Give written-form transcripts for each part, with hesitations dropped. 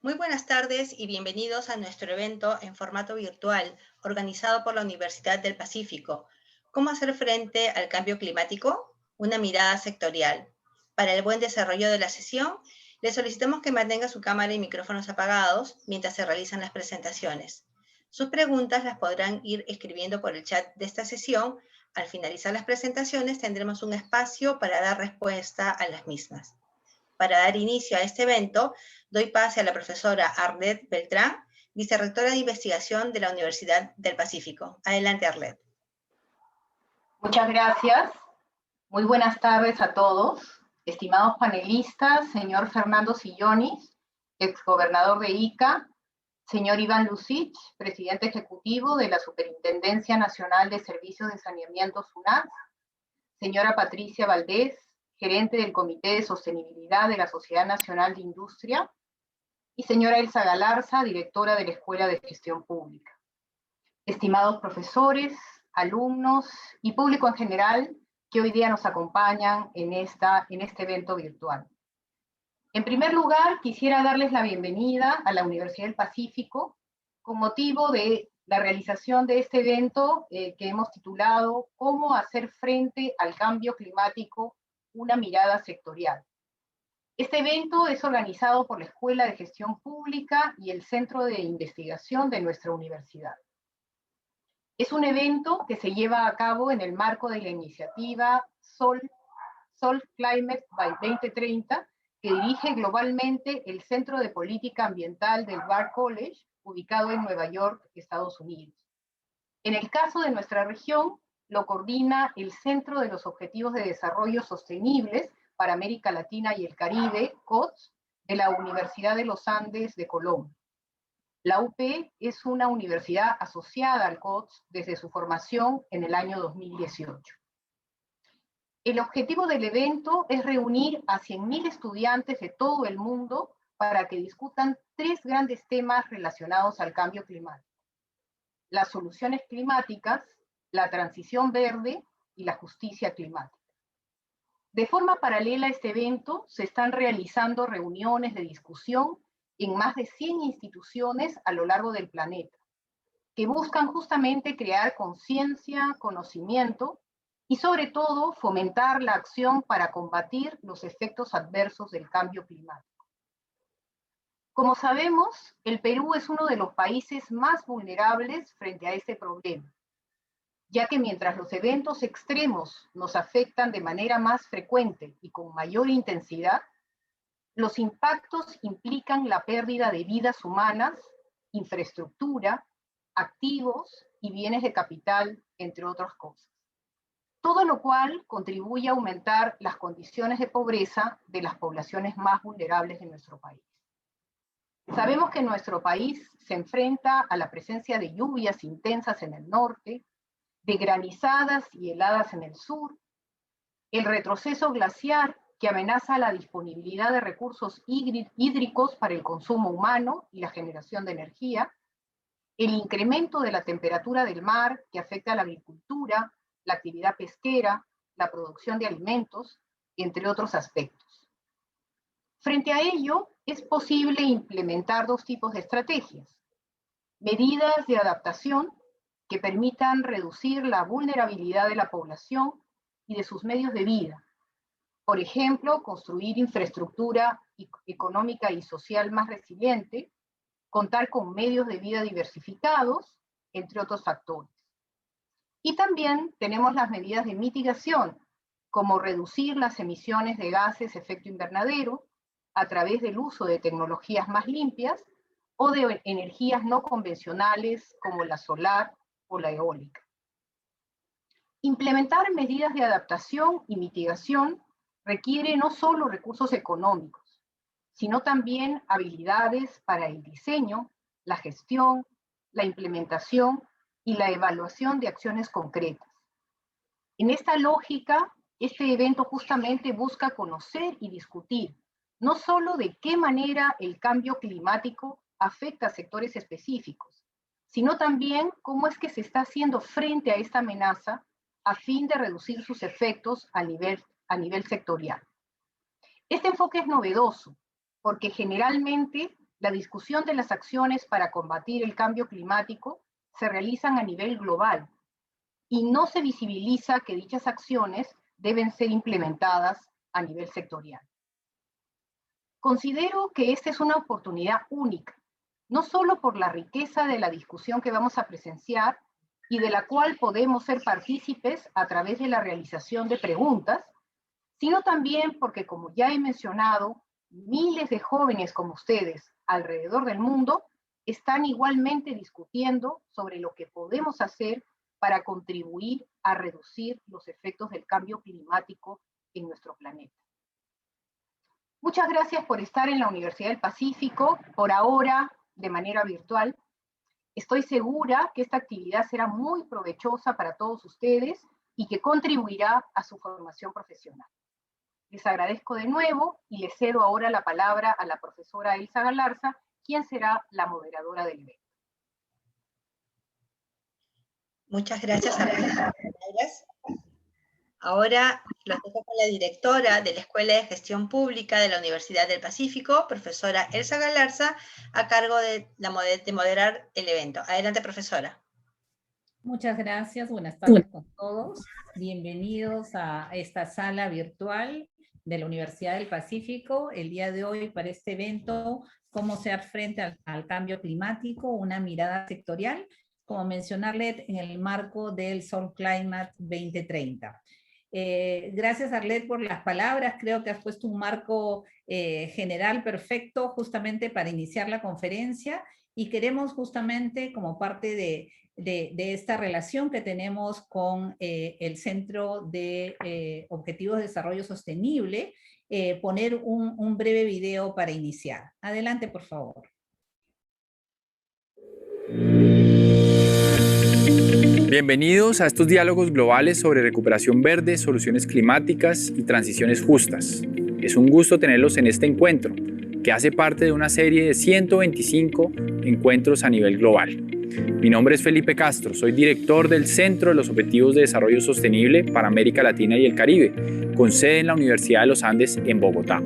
Muy buenas tardes y bienvenidos a nuestro evento en formato virtual organizado por la Universidad del Pacífico. ¿Cómo hacer frente al cambio climático? Una mirada sectorial. Para el buen desarrollo de la sesión, le solicitamos que mantenga su cámara y micrófonos apagados mientras se realizan las presentaciones. Sus preguntas las podrán ir escribiendo por el chat de esta sesión. Al finalizar las presentaciones tendremos un espacio para dar respuesta a las mismas. Para dar inicio a este evento, doy pase a la profesora Arlette Beltrán, vicerrectora de investigación de la Universidad del Pacífico. Adelante, Arlette. Muchas gracias. Muy buenas tardes a todos. Estimados panelistas, señor Fernando Sillonis, exgobernador de Ica, señor Iván Lucich, presidente ejecutivo de la Superintendencia Nacional de Servicios de Saneamiento SUNAS, señora Patricia Valdés, gerente del Comité de Sostenibilidad de la Sociedad Nacional de Industria, y señora Elsa Galarza, directora de la Escuela de Gestión Pública. Estimados profesores, alumnos y público en general que hoy día nos acompañan en este evento virtual. En primer lugar, quisiera darles la bienvenida a la Universidad del Pacífico con motivo de la realización de este evento que hemos titulado ¿Cómo hacer frente al cambio climático? Una mirada sectorial. Este evento es organizado por la Escuela de Gestión Pública y el Centro de Investigación de nuestra universidad. Es un evento que se lleva a cabo en el marco de la iniciativa Sol Climate by 2030, que dirige globalmente el Centro de Política Ambiental del Bard College, ubicado en Nueva York, Estados Unidos. En el caso de nuestra región, lo coordina el Centro de los Objetivos de Desarrollo Sostenibles para América Latina y el Caribe, CODS, de la Universidad de los Andes de Colombia. La UP es una universidad asociada al CODS desde su formación en el año 2018. El objetivo del evento es reunir a 100.000 estudiantes de todo el mundo para que discutan tres grandes temas relacionados al cambio climático: las soluciones climáticas, la transición verde y la justicia climática. De forma paralela a este evento, se están realizando reuniones de discusión en más de 100 instituciones a lo largo del planeta, que buscan justamente crear conciencia, conocimiento y sobre todo fomentar la acción para combatir los efectos adversos del cambio climático. Como sabemos, el Perú es uno de los países más vulnerables frente a este problema, ya que mientras los eventos extremos nos afectan de manera más frecuente y con mayor intensidad, los impactos implican la pérdida de vidas humanas, infraestructura, activos y bienes de capital, entre otras cosas. Todo lo cual contribuye a aumentar las condiciones de pobreza de las poblaciones más vulnerables de nuestro país. Sabemos que nuestro país se enfrenta a la presencia de lluvias intensas en el norte, de granizadas y heladas en el sur, el retroceso glaciar que amenaza la disponibilidad de recursos hídricos para el consumo humano y la generación de energía, el incremento de la temperatura del mar que afecta a la agricultura, la actividad pesquera, la producción de alimentos, entre otros aspectos. Frente a ello, es posible implementar dos tipos de estrategias: medidas de adaptación que permitan reducir la vulnerabilidad de la población y de sus medios de vida. Por ejemplo, construir infraestructura económica y social más resiliente, contar con medios de vida diversificados, entre otros factores. Y también tenemos las medidas de mitigación, como reducir las emisiones de gases de efecto invernadero a través del uso de tecnologías más limpias o de energías no convencionales como la solar o la eólica. Implementar medidas de adaptación y mitigación requiere no solo recursos económicos, sino también habilidades para el diseño, la gestión, la implementación y la evaluación de acciones concretas. En esta lógica, este evento justamente busca conocer y discutir no solo de qué manera el cambio climático afecta a sectores específicos, sino también cómo es que se está haciendo frente a esta amenaza a fin de reducir sus efectos a nivel sectorial. Este enfoque es novedoso porque generalmente La discusión de las acciones para combatir el cambio climático se realizan a nivel global y no se visibiliza que dichas acciones deben ser implementadas a nivel sectorial. Considero que esta es una oportunidad única, no solo por la riqueza de la discusión que vamos a presenciar y de la cual podemos ser partícipes a través de la realización de preguntas, sino también porque, como ya he mencionado, miles de jóvenes como ustedes alrededor del mundo están igualmente discutiendo sobre lo que podemos hacer para contribuir a reducir los efectos del cambio climático en nuestro planeta. Muchas gracias por estar en la Universidad del Pacífico, por ahora de manera virtual. Estoy segura que esta actividad será muy provechosa para todos ustedes y que contribuirá a su formación profesional. Les agradezco de nuevo y les cedo ahora la palabra a la profesora Elsa Galarza, quien será la moderadora del evento. Muchas gracias a las compañeras. Ahora los dejo con la directora de la Escuela de Gestión Pública de la Universidad del Pacífico, profesora Elsa Galarza, a cargo de moderar el evento. Adelante, profesora. Muchas gracias, buenas tardes con todos. Bienvenidos a esta sala virtual de la Universidad del Pacífico. El día de hoy para este evento, cómo hacer frente al cambio climático, una mirada sectorial, como mencionarle en el marco del Solve Climate 2030. Gracias Arlet por las palabras, creo que has puesto un marco general perfecto justamente para iniciar la conferencia y queremos justamente como parte de esta relación que tenemos con el Centro de Objetivos de Desarrollo Sostenible, poner un breve video para iniciar. Adelante, por favor. Bienvenidos a estos diálogos globales sobre recuperación verde, soluciones climáticas y transiciones justas. Es un gusto tenerlos en este encuentro, que hace parte de una serie de 125 encuentros a nivel global. Mi nombre es Felipe Castro, soy director del Centro de los Objetivos de Desarrollo Sostenible para América Latina y el Caribe, con sede en la Universidad de los Andes en Bogotá.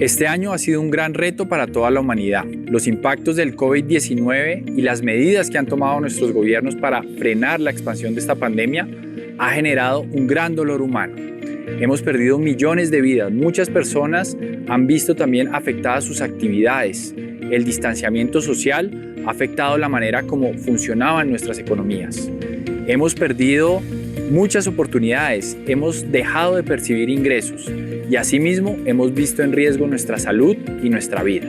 Este año ha sido un gran reto para toda la humanidad. Los impactos del COVID-19 y las medidas que han tomado nuestros gobiernos para frenar la expansión de esta pandemia ha generado un gran dolor humano. Hemos perdido millones de vidas, muchas personas han visto también afectadas sus actividades. El distanciamiento social ha afectado la manera como funcionaban nuestras economías. Hemos perdido muchas oportunidades, hemos dejado de percibir ingresos y asimismo hemos visto en riesgo nuestra salud y nuestra vida.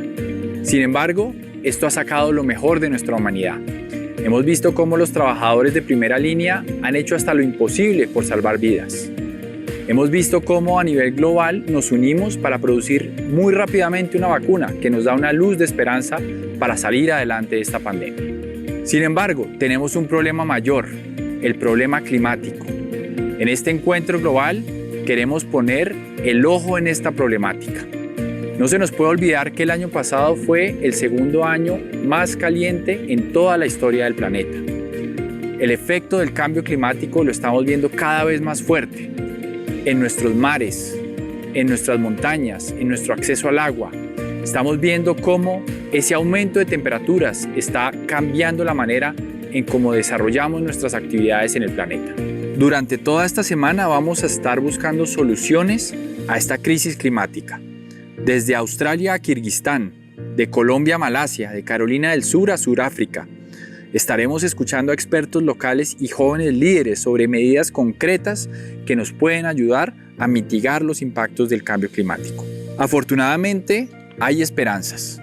Sin embargo, esto ha sacado lo mejor de nuestra humanidad. Hemos visto cómo los trabajadores de primera línea han hecho hasta lo imposible por salvar vidas. Hemos visto cómo a nivel global nos unimos para producir muy rápidamente una vacuna que nos da una luz de esperanza para salir adelante de esta pandemia. Sin embargo, tenemos un problema mayor, el problema climático. En este encuentro global queremos poner el ojo en esta problemática. No se nos puede olvidar que el año pasado fue el segundo año más caliente en toda la historia del planeta. El efecto del cambio climático lo estamos viendo cada vez más fuerte en nuestros mares, en nuestras montañas, en nuestro acceso al agua. Estamos viendo cómo ese aumento de temperaturas está cambiando la manera en cómo desarrollamos nuestras actividades en el planeta. Durante toda esta semana vamos a estar buscando soluciones a esta crisis climática. Desde Australia a Kirguistán, de Colombia a Malasia, de Carolina del Sur a Sudáfrica. Estaremos escuchando a expertos locales y jóvenes líderes sobre medidas concretas que nos pueden ayudar a mitigar los impactos del cambio climático. Afortunadamente, hay esperanzas.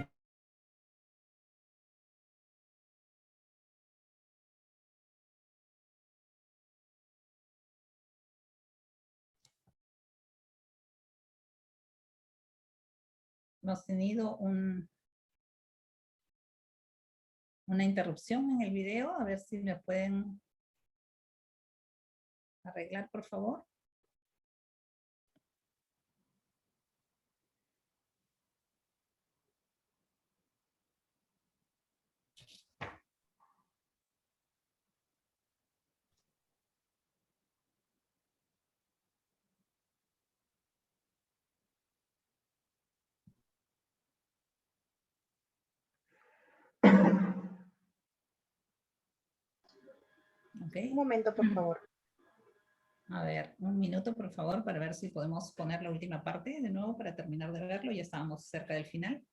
Hemos tenido una interrupción en el video, a ver si me pueden arreglar, por favor. ¿Ok? Un momento, por favor. A ver, un minuto, por favor, para ver si podemos poner la última parte de nuevo para terminar de verlo. Ya estábamos cerca del final.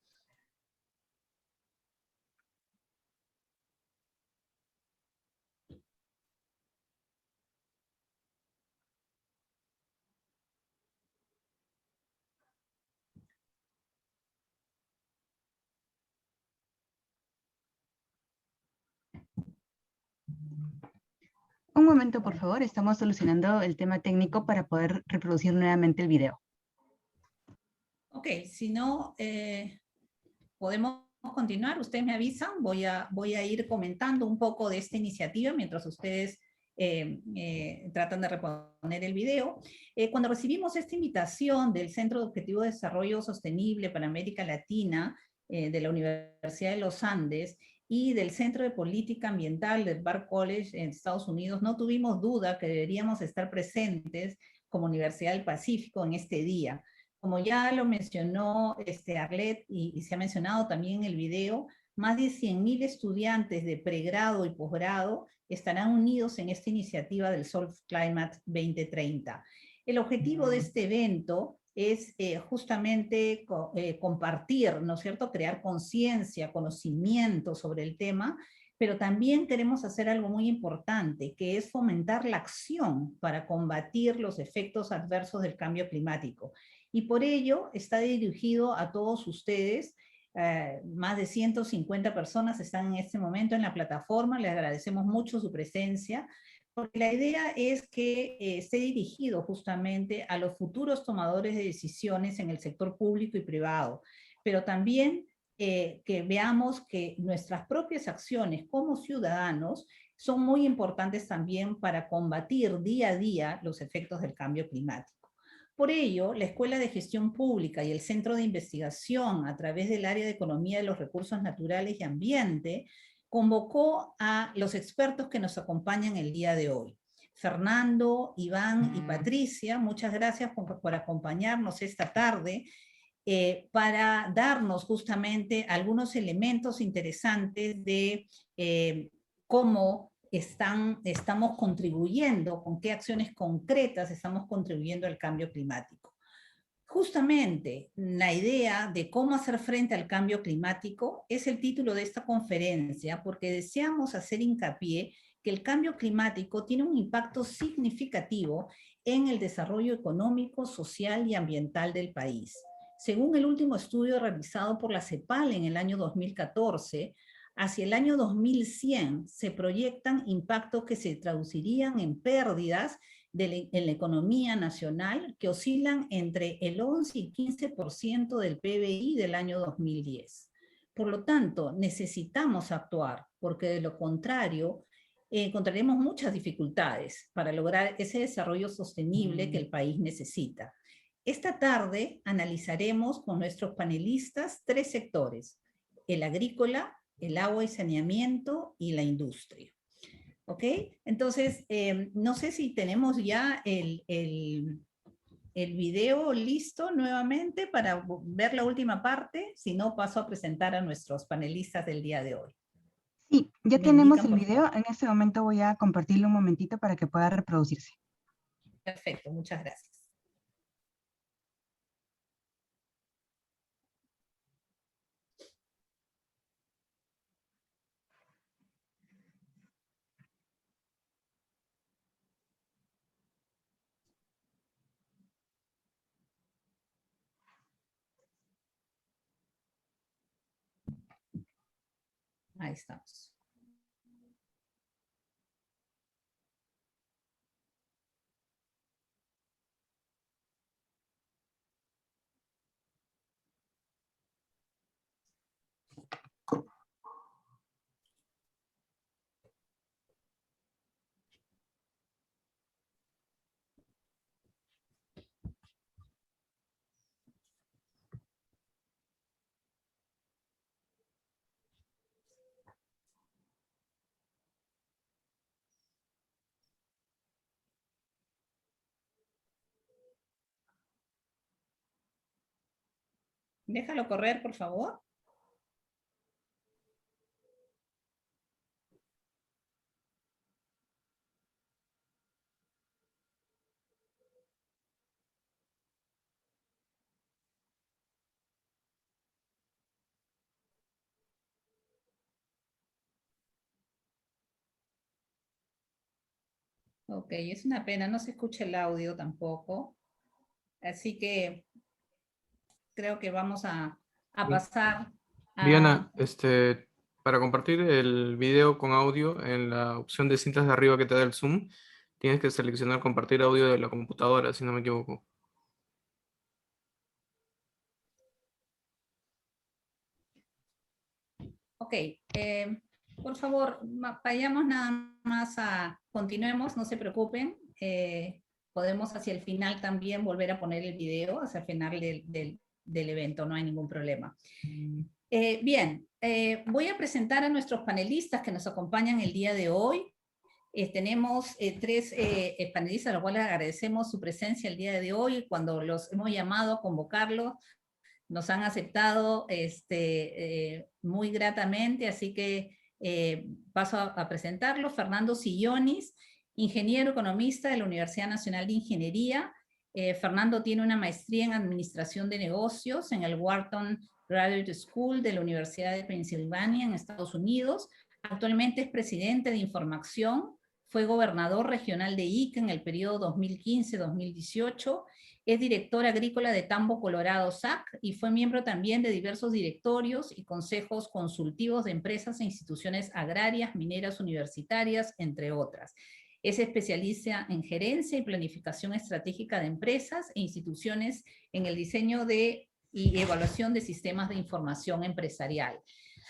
Un momento, por favor. Estamos solucionando el tema técnico para poder reproducir nuevamente el video. Ok, si no, podemos continuar. Ustedes me avisan. Voy a ir comentando un poco de esta iniciativa mientras ustedes tratan de reponer el video. Cuando recibimos esta invitación del Centro de Objetivo de Desarrollo Sostenible para América Latina de la Universidad de los Andes y del Centro de Política Ambiental del Bard College en Estados Unidos, no tuvimos duda que deberíamos estar presentes como Universidad del Pacífico en este día. Como ya lo mencionó Arlet y se ha mencionado también en el video, más de 100.000 estudiantes de pregrado y posgrado estarán unidos en esta iniciativa del Solve Climate 2030. El objetivo de este evento es justamente compartir, ¿no es cierto?, crear conciencia, conocimiento sobre el tema, pero también queremos hacer algo muy importante, que es fomentar la acción para combatir los efectos adversos del cambio climático. Y por ello está dirigido a todos ustedes. Más de 150 personas están en este momento en la plataforma. Les agradecemos mucho su presencia, porque la idea es que esté dirigido justamente a los futuros tomadores de decisiones en el sector público y privado, pero también que veamos que nuestras propias acciones como ciudadanos son muy importantes también para combatir día a día los efectos del cambio climático. Por ello, la Escuela de Gestión Pública y el Centro de Investigación a través del área de Economía de los Recursos Naturales y Ambiente convocó a los expertos que nos acompañan el día de hoy. Fernando, Iván y Patricia, muchas gracias por acompañarnos esta tarde para darnos justamente algunos elementos interesantes de cómo estamos contribuyendo, con qué acciones concretas estamos contribuyendo al cambio climático. Justamente la idea de cómo hacer frente al cambio climático es el título de esta conferencia, porque deseamos hacer hincapié que el cambio climático tiene un impacto significativo en el desarrollo económico, social y ambiental del país. Según el último estudio realizado por la CEPAL en el año 2014, hacia el año 2100 se proyectan impactos que se traducirían en pérdidas en la economía nacional que oscilan entre el 11 y 15% del PBI del año 2010. Por lo tanto, necesitamos actuar, porque de lo contrario, encontraremos muchas dificultades para lograr ese desarrollo sostenible que el país necesita. Esta tarde analizaremos con nuestros panelistas 3 sectores: el agrícola, el agua y saneamiento y la industria. ¿Ok? Entonces, no sé si tenemos ya el video listo nuevamente para ver la última parte. Si no, paso a presentar a nuestros panelistas del día de hoy. Sí, ya Me tenemos indican, el por video. favor. En este momento voy a compartirlo un momentito para que pueda reproducirse. Perfecto, muchas gracias. Ahí estamos. Déjalo correr, por favor. Ok, es una pena, no se escucha el audio tampoco. Así que creo que vamos a pasar a... Diana, para compartir el video con audio, en la opción de cintas de arriba que te da el Zoom, tienes que seleccionar compartir audio de la computadora, si no me equivoco. Ok, por favor, vayamos nada más continuemos, no se preocupen. Podemos hacia el final también volver a poner el video, hacia el final del evento, no hay ningún problema. Bien, voy a presentar a nuestros panelistas que nos acompañan el día de hoy. Tenemos 3 panelistas a los cuales agradecemos su presencia el día de hoy. Cuando los hemos llamado a convocarlos, nos han aceptado muy gratamente, así que paso a presentarlo. Fernando Sillonis, ingeniero economista de la Universidad Nacional de Ingeniería. Fernando tiene una maestría en Administración de Negocios en el Wharton Graduate School de la Universidad de Pensilvania en Estados Unidos. Actualmente es presidente de Información, fue gobernador regional de Ica en el periodo 2015-2018, es director agrícola de Tambo Colorado SAC y fue miembro también de diversos directorios y consejos consultivos de empresas e instituciones agrarias, mineras, universitarias, entre otras. Es especialista en gerencia y planificación estratégica de empresas e instituciones en el diseño y evaluación de sistemas de información empresarial.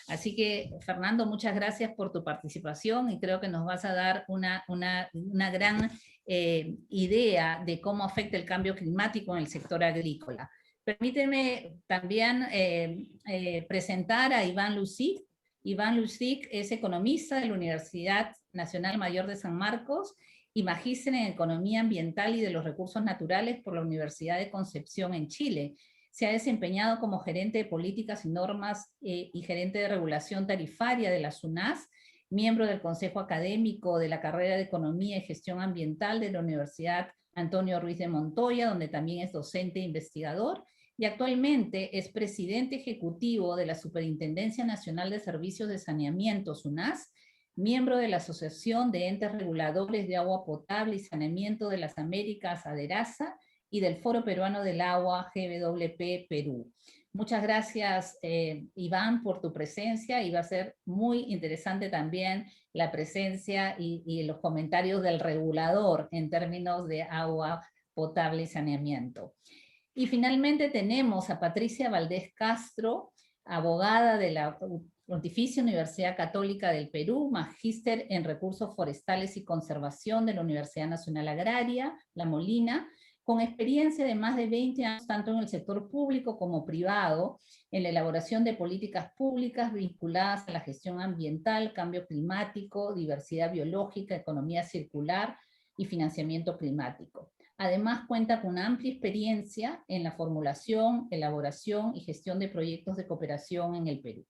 Así que, Fernando, muchas gracias por tu participación y creo que nos vas a dar una gran idea de cómo afecta el cambio climático en el sector agrícola. Permíteme también presentar a Iván Lusic. Iván Lusic es economista de la Universidad Nacional Mayor de San Marcos y magíster en Economía Ambiental y de los Recursos Naturales por la Universidad de Concepción en Chile. Se ha desempeñado como gerente de políticas y normas y gerente de regulación tarifaria de la SUNAS, miembro del Consejo Académico de la carrera de Economía y Gestión Ambiental de la Universidad Antonio Ruiz de Montoya, donde también es docente e investigador, y actualmente es presidente ejecutivo de la Superintendencia Nacional de Servicios de Saneamiento, SUNAS, miembro de la Asociación de Entes Reguladores de Agua Potable y Saneamiento de las Américas, ADERASA, y del Foro Peruano del Agua, GWP Perú. Muchas gracias, Iván, por tu presencia, y va a ser muy interesante también la presencia y los comentarios del regulador en términos de agua potable y saneamiento. Y finalmente tenemos a Patricia Valdés Castro, abogada de la Pontificia Universidad Católica del Perú, magíster en Recursos Forestales y Conservación de la Universidad Nacional Agraria, La Molina, con experiencia de más de 20 años, tanto en el sector público como privado, en la elaboración de políticas públicas vinculadas a la gestión ambiental, cambio climático, diversidad biológica, economía circular y financiamiento climático. Además, cuenta con una amplia experiencia en la formulación, elaboración y gestión de proyectos de cooperación en el Perú.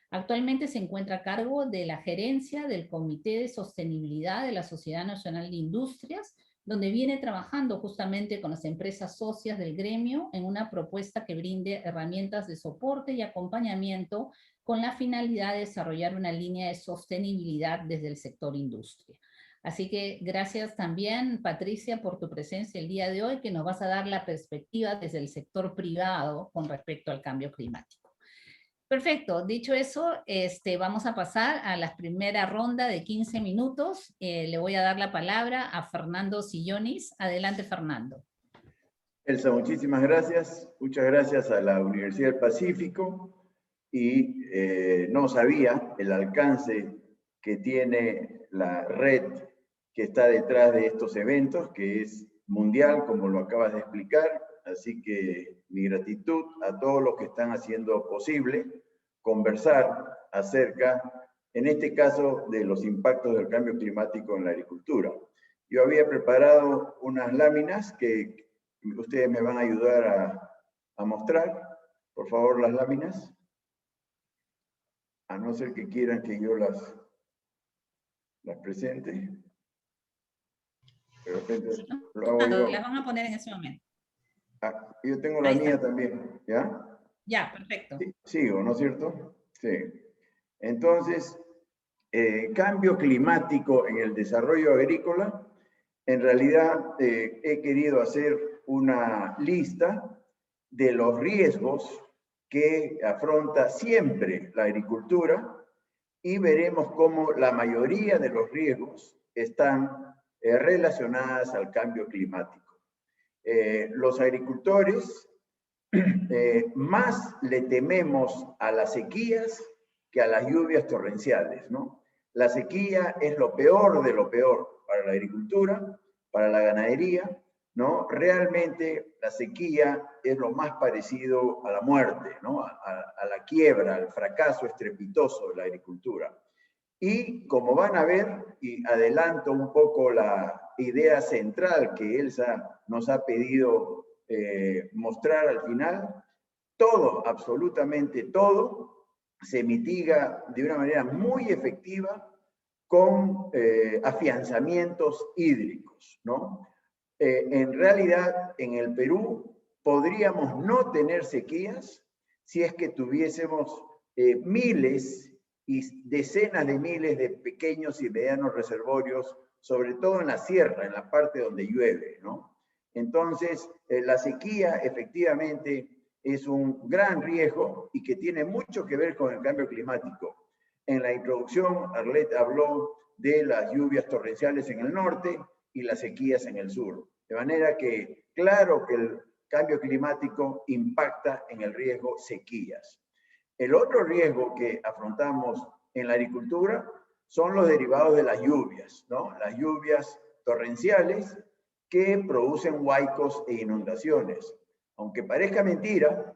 Actualmente se encuentra a cargo de la gerencia del Comité de Sostenibilidad de la Sociedad Nacional de Industrias, donde viene trabajando justamente con las empresas socias del gremio en una propuesta que brinde herramientas de soporte y acompañamiento con la finalidad de desarrollar una línea de sostenibilidad desde el sector industria. Así que gracias también, Patricia, por tu presencia el día de hoy, que nos vas a dar la perspectiva desde el sector privado con respecto al cambio climático. Perfecto, dicho eso, vamos a pasar a la primera ronda de 15 minutos. Le voy a dar la palabra a Fernando Sillonis. Adelante, Fernando. Elsa, muchísimas gracias. Muchas gracias a la Universidad del Pacífico. Y no sabía el alcance que tiene la red que está detrás de estos eventos, que es mundial, como lo acabas de explicar. Así que mi gratitud a todos los que están haciendo posible conversar acerca, en este caso, de los impactos del cambio climático en la agricultura. Yo había preparado unas láminas que ustedes me van a ayudar a mostrar. Por favor, las láminas. A no ser que quieran que yo las presente. De repente lo hago yo. Las van a poner en ese momento. Ah, yo tengo la mía también, ¿ya? Ya, perfecto. Sí, sigo, ¿no es cierto? Sí. Entonces, cambio climático en el desarrollo agrícola. en realidad he querido hacer una lista de los riesgos que afronta siempre la agricultura y veremos cómo la mayoría de los riesgos están relacionadas al cambio climático. Los agricultores más le tememos a las sequías que a las lluvias torrenciales, ¿no? La sequía es lo peor de lo peor para la agricultura, para la ganadería, ¿no? Realmente la sequía es lo más parecido a la muerte, ¿no? A la quiebra, al fracaso estrepitoso de la agricultura. Y como van a ver, y adelanto un poco la idea central que Elsa nos ha pedido mostrar al final, todo, absolutamente todo, se mitiga de una manera muy efectiva con afianzamientos hídricos, ¿no? En realidad, en el Perú podríamos no tener sequías si es que tuviésemos miles y decenas de miles de pequeños y medianos reservorios, sobre todo en la sierra, en la parte donde llueve, ¿no? Entonces, la sequía efectivamente es un gran riesgo y que tiene mucho que ver con el cambio climático. En la introducción, Arlette habló de las lluvias torrenciales en el norte y las sequías en el sur. De manera que, claro que el cambio climático impacta en el riesgo sequías. El otro riesgo que afrontamos en la agricultura son los derivados de las lluvias, ¿no? Las lluvias torrenciales que producen huaicos e inundaciones. Aunque parezca mentira,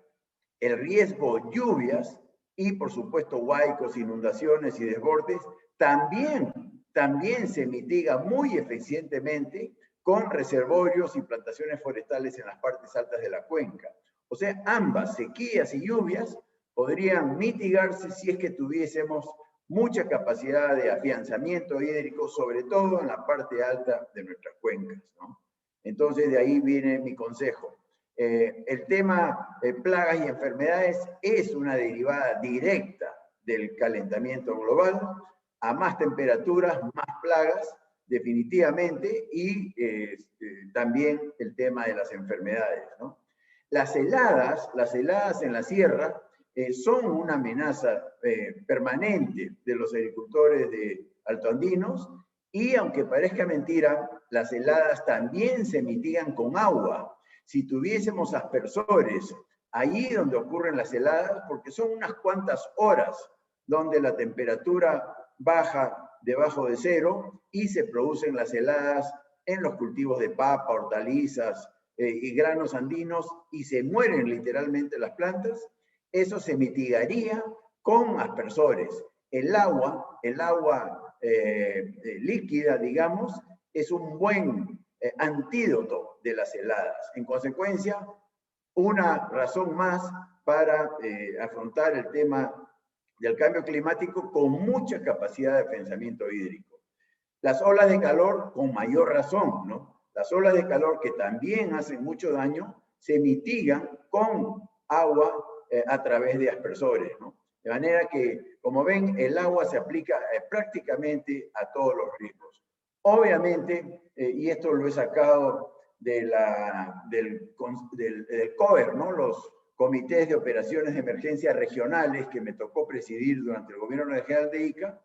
el riesgo lluvias y, por supuesto, huaicos, inundaciones y desbordes también se mitiga muy eficientemente con reservorios y plantaciones forestales en las partes altas de la cuenca. O sea, ambas, sequías y lluvias, podrían mitigarse si es que tuviésemos mucha capacidad de afianzamiento hídrico, sobre todo en la parte alta de nuestras cuencas, ¿no? Entonces, de ahí viene mi consejo. El tema de plagas y enfermedades es una derivada directa del calentamiento global. A más temperaturas, más plagas, definitivamente, y también el tema de las enfermedades, ¿no? Las heladas en la sierra son una amenaza permanente de los agricultores de altoandinos, y aunque parezca mentira, las heladas también se mitigan con agua. Si tuviésemos aspersores allí donde ocurren las heladas, porque son unas cuantas horas donde la temperatura baja debajo de cero y se producen las heladas en los cultivos de papa, hortalizas y granos andinos, y se mueren literalmente las plantas, eso se mitigaría con aspersores. El agua líquida, digamos, es un buen antídoto de las heladas. En consecuencia, una razón más para afrontar el tema del cambio climático con mucha capacidad de afianzamiento hídrico. Las olas de calor, con mayor razón, ¿no? Las olas de calor, que también hacen mucho daño, se mitigan con agua a través de aspersores, ¿no? De manera que, como ven, el agua se aplica prácticamente a todos los riesgos. Obviamente, y esto lo he sacado de del COER, ¿no? Los comités de operaciones de emergencia regionales que me tocó presidir durante el gobierno regional de Ica,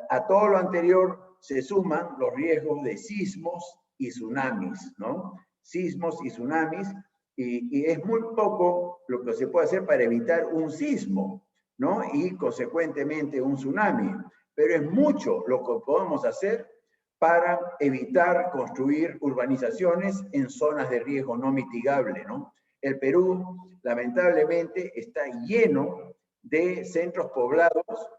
a todo lo anterior se suman los riesgos de sismos y tsunamis, ¿no? Sismos y tsunamis, y es muy poco lo que se puede hacer para evitar un sismo, ¿no? Y consecuentemente un tsunami, pero es mucho lo que podemos hacer para evitar construir urbanizaciones en zonas de riesgo no mitigable, ¿no? El Perú, lamentablemente, está lleno de centros poblados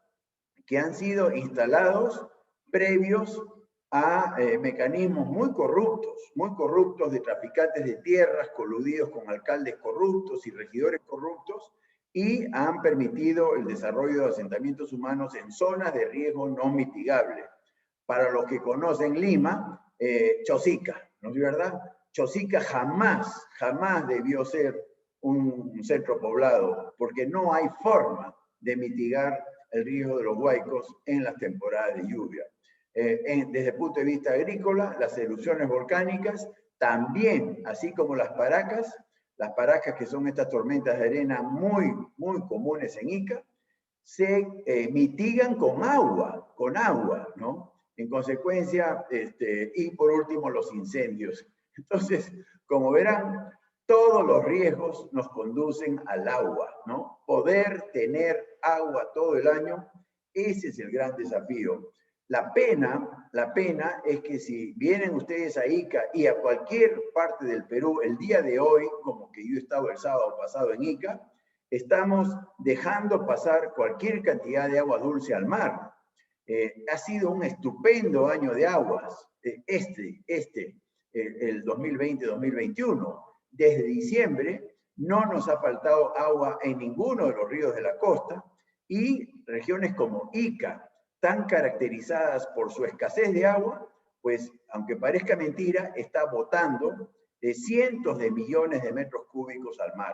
que han sido instalados previos a mecanismos muy corruptos de traficantes de tierras, coludidos con alcaldes corruptos y regidores corruptos, y han permitido el desarrollo de asentamientos humanos en zonas de riesgo no mitigable. Para los que conocen Lima, Chosica, ¿no es verdad? Chosica jamás debió ser un centro poblado, porque no hay forma de mitigar el riesgo de los huaicos en las temporadas de lluvia. desde el punto de vista agrícola, las erupciones volcánicas, también, así como las paracas que son estas tormentas de arena muy comunes en Ica, se mitigan con agua, ¿no? En consecuencia, y por último, los incendios. Entonces, como verán, todos los riesgos nos conducen al agua, ¿no? Poder tener agua todo el año, ese es el gran desafío. La pena es que si vienen ustedes a Ica y a cualquier parte del Perú, el día de hoy, como que yo he estado el sábado pasado en Ica, estamos dejando pasar cualquier cantidad de agua dulce al mar. Ha sido un estupendo año de aguas, el 2020-2021. Desde diciembre no nos ha faltado agua en ninguno de los ríos de la costa, y regiones como Ica, tan caracterizadas por su escasez de agua, pues, aunque parezca mentira, está botando cientos de millones de metros cúbicos al mar.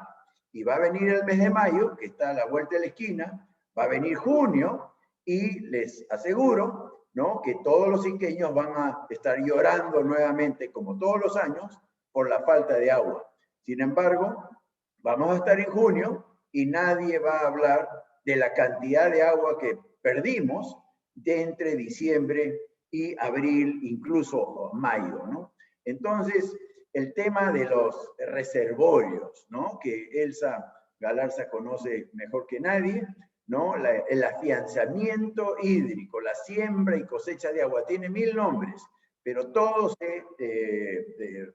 Y va a venir el mes de mayo, que está a la vuelta de la esquina, va a venir junio, y les aseguro, ¿no?, que todos los iqueños van a estar llorando nuevamente, como todos los años, por la falta de agua. Sin embargo, vamos a estar en junio y nadie va a hablar de la cantidad de agua que perdimos de entre diciembre y abril, incluso mayo, ¿no? Entonces, el tema de los reservorios, ¿no?, que Elsa Galarza conoce mejor que nadie, ¿no? El afianzamiento hídrico, la siembra y cosecha de agua, tiene 1000 nombres, pero todo se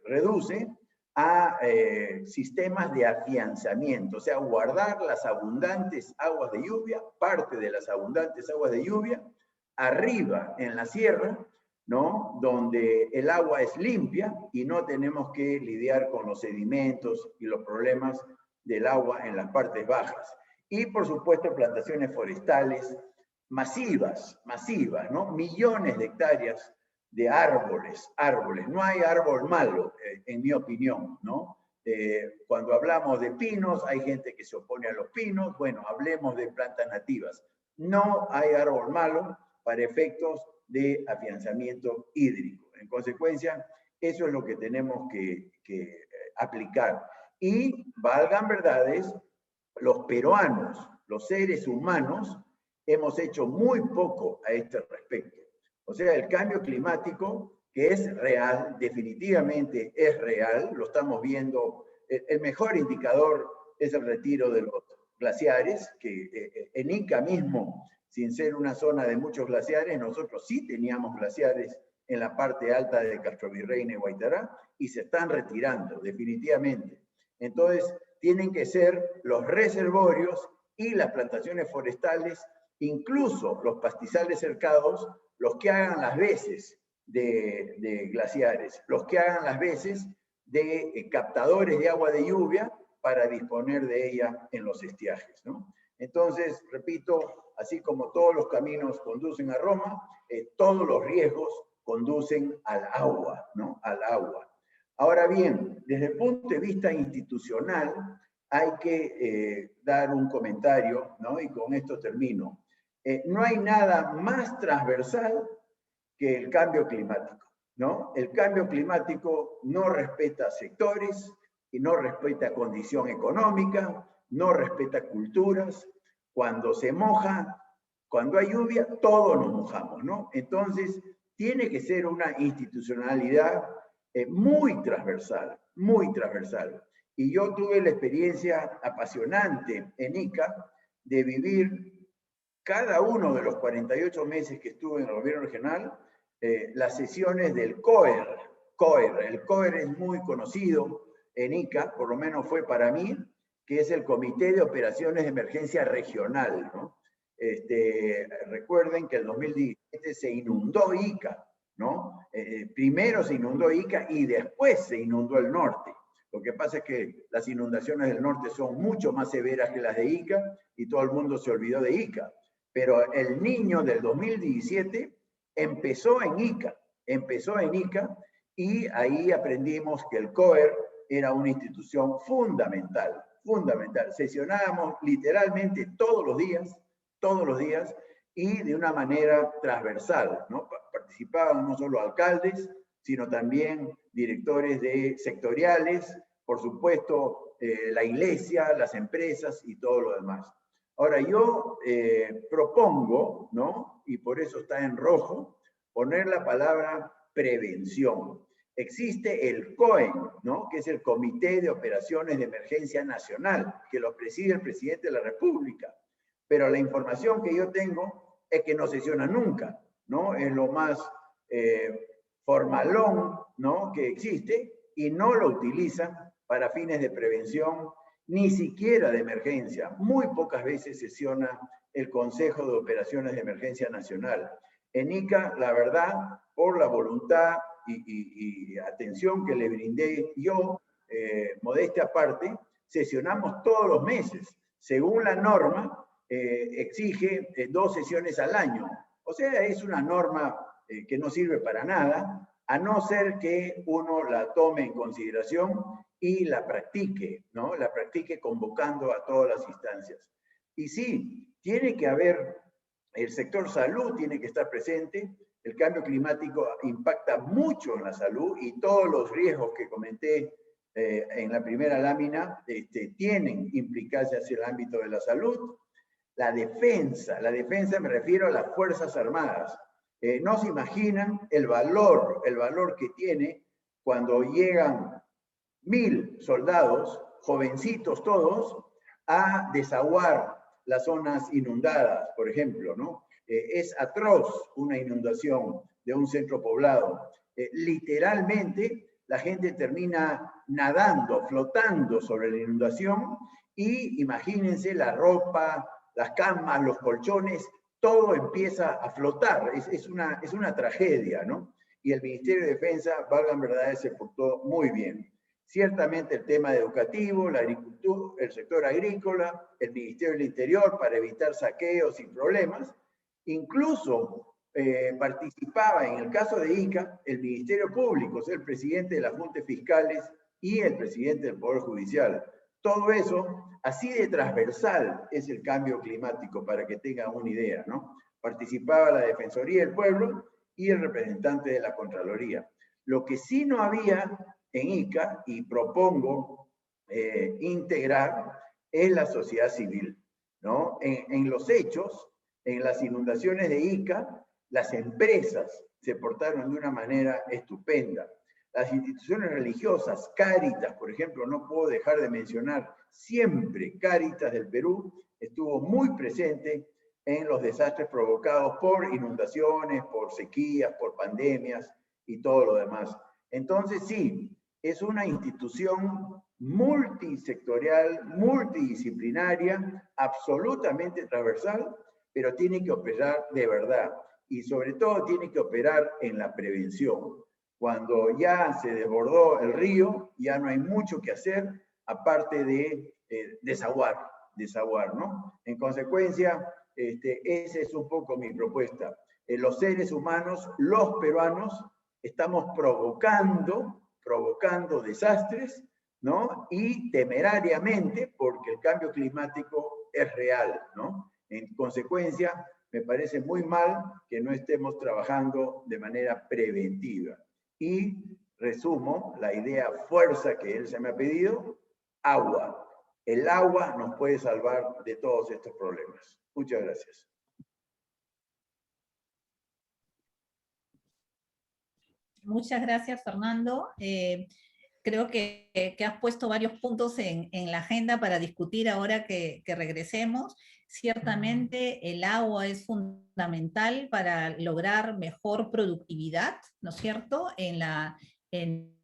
reduce a sistemas de afianzamiento, o sea, guardar las abundantes aguas de lluvia, parte de las abundantes aguas de lluvia, arriba en la sierra, ¿no?, donde el agua es limpia y no tenemos que lidiar con los sedimentos y los problemas del agua en las partes bajas. Y, por supuesto, plantaciones forestales masivas, ¿no? Millones de hectáreas de árboles. No hay árbol malo, en mi opinión, ¿no? Cuando hablamos de pinos, hay gente que se opone a los pinos. Bueno, hablemos de plantas nativas. No hay árbol malo para efectos de afianzamiento hídrico. En consecuencia, eso es lo que tenemos que aplicar. Y, valgan verdades, los peruanos, los seres humanos, hemos hecho muy poco a este respecto. O sea, el cambio climático, que es real, definitivamente es real, lo estamos viendo. El mejor indicador es el retiro de los glaciares, que en Ica mismo, sin ser una zona de muchos glaciares, nosotros sí teníamos glaciares en la parte alta de Castrovirreyna y Guaitará, y se están retirando, definitivamente. Entonces, tienen que ser los reservorios y las plantaciones forestales, incluso los pastizales cercados, los que hagan las veces de glaciares, los que hagan las veces de captadores de agua de lluvia para disponer de ella en los estiajes, ¿no? Entonces, repito, así como todos los caminos conducen a Roma, todos los riesgos conducen al agua, ¿no? Al agua. Ahora bien, desde el punto de vista institucional, hay que dar un comentario, ¿no? Y con esto termino. No hay nada más transversal que el cambio climático, ¿no? El cambio climático no respeta sectores y no respeta condición económica, no respeta culturas. Cuando se moja, cuando hay lluvia, todos nos mojamos, ¿no? Entonces, tiene que ser una institucionalidad muy transversal, muy transversal. Y yo tuve la experiencia apasionante en Ica de vivir cada uno de los 48 meses que estuve en el gobierno regional, las sesiones del COER. El COER es muy conocido en Ica, por lo menos fue para mí, que es el Comité de Operaciones de Emergencia Regional, ¿no? Recuerden que el 2017 se inundó Ica, ¿no? Primero se inundó Ica y después se inundó el norte. Lo que pasa es que las inundaciones del norte son mucho más severas que las de Ica y todo el mundo se olvidó de Ica. Pero el Niño del 2017 empezó en Ica y ahí aprendimos que el COER era una institución fundamental. Sesionábamos literalmente todos los días y de una manera transversal, ¿no? participaban no solo alcaldes, sino también directores de sectoriales, por supuesto, la iglesia, las empresas y todo lo demás. Ahora, yo propongo, ¿no? Y por eso está en rojo, poner la palabra prevención. Existe el COEN, ¿no? Que es el Comité de Operaciones de Emergencia Nacional, que lo preside el presidente de la República. Pero la información que yo tengo es que no sesiona nunca, ¿no? Es lo más formalón, ¿no? Que existe, y no lo utilizan para fines de prevención, ni siquiera de emergencia. Muy pocas veces sesiona el Consejo de Operaciones de Emergencia Nacional. En ICA, la verdad, por la voluntad y atención que le brindé yo, modestia aparte, sesionamos todos los meses. Según la norma, exige 2 sesiones al año. O sea, es una norma que no sirve para nada, a no ser que uno la tome en consideración y la practique, ¿no? La practique convocando a todas las instancias. Y sí, tiene que haber, el sector salud tiene que estar presente, el cambio climático impacta mucho en la salud y todos los riesgos que comenté en la primera lámina tienen implicancias hacia el ámbito de la salud. La defensa me refiero a las Fuerzas Armadas. No se imaginan el valor que tiene cuando llegan 1000 soldados, jovencitos todos, a desaguar las zonas inundadas, por ejemplo, ¿no? Es atroz una inundación de un centro poblado. Literalmente, la gente termina nadando, flotando sobre la inundación y imagínense la ropa, las camas, los colchones, todo empieza a flotar. Es una tragedia, ¿no? Y el Ministerio de Defensa, valgan verdades, se portó muy bien. Ciertamente el tema educativo, la agricultura, el sector agrícola, el Ministerio del Interior para evitar saqueos y problemas. Incluso participaba en el caso de ICA el Ministerio Público, o sea, el presidente de las Juntas Fiscales y el presidente del Poder Judicial. Todo eso, así de transversal es el cambio climático, para que tengan una idea, ¿no? Participaba la Defensoría del Pueblo y el representante de la Contraloría. Lo que sí no había en ICA, y propongo integrar, es la sociedad civil, ¿no? En los hechos, en las inundaciones de ICA, las empresas se portaron de una manera estupenda. Las instituciones religiosas, Cáritas, por ejemplo, no puedo dejar de mencionar, siempre Cáritas del Perú estuvo muy presente en los desastres provocados por inundaciones, por sequías, por pandemias y todo lo demás. Entonces sí, es una institución multisectorial, multidisciplinaria, absolutamente transversal, pero tiene que operar de verdad y sobre todo tiene que operar en la prevención. Cuando ya se desbordó el río, ya no hay mucho que hacer, aparte de desaguar, ¿no? En consecuencia, esa es un poco mi propuesta. Los seres humanos, los peruanos, estamos provocando desastres, ¿no? Y temerariamente, porque el cambio climático es real, ¿no? En consecuencia, me parece muy mal que no estemos trabajando de manera preventiva. Y resumo la idea fuerza que él se me ha pedido: agua. El agua nos puede salvar de todos estos problemas. Muchas gracias. Muchas gracias, Fernando. Creo que has puesto varios puntos en la agenda para discutir ahora que regresemos. Ciertamente el agua es fundamental para lograr mejor productividad, ¿no es cierto?, en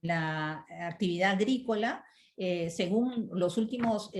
la actividad agrícola. Según los últimos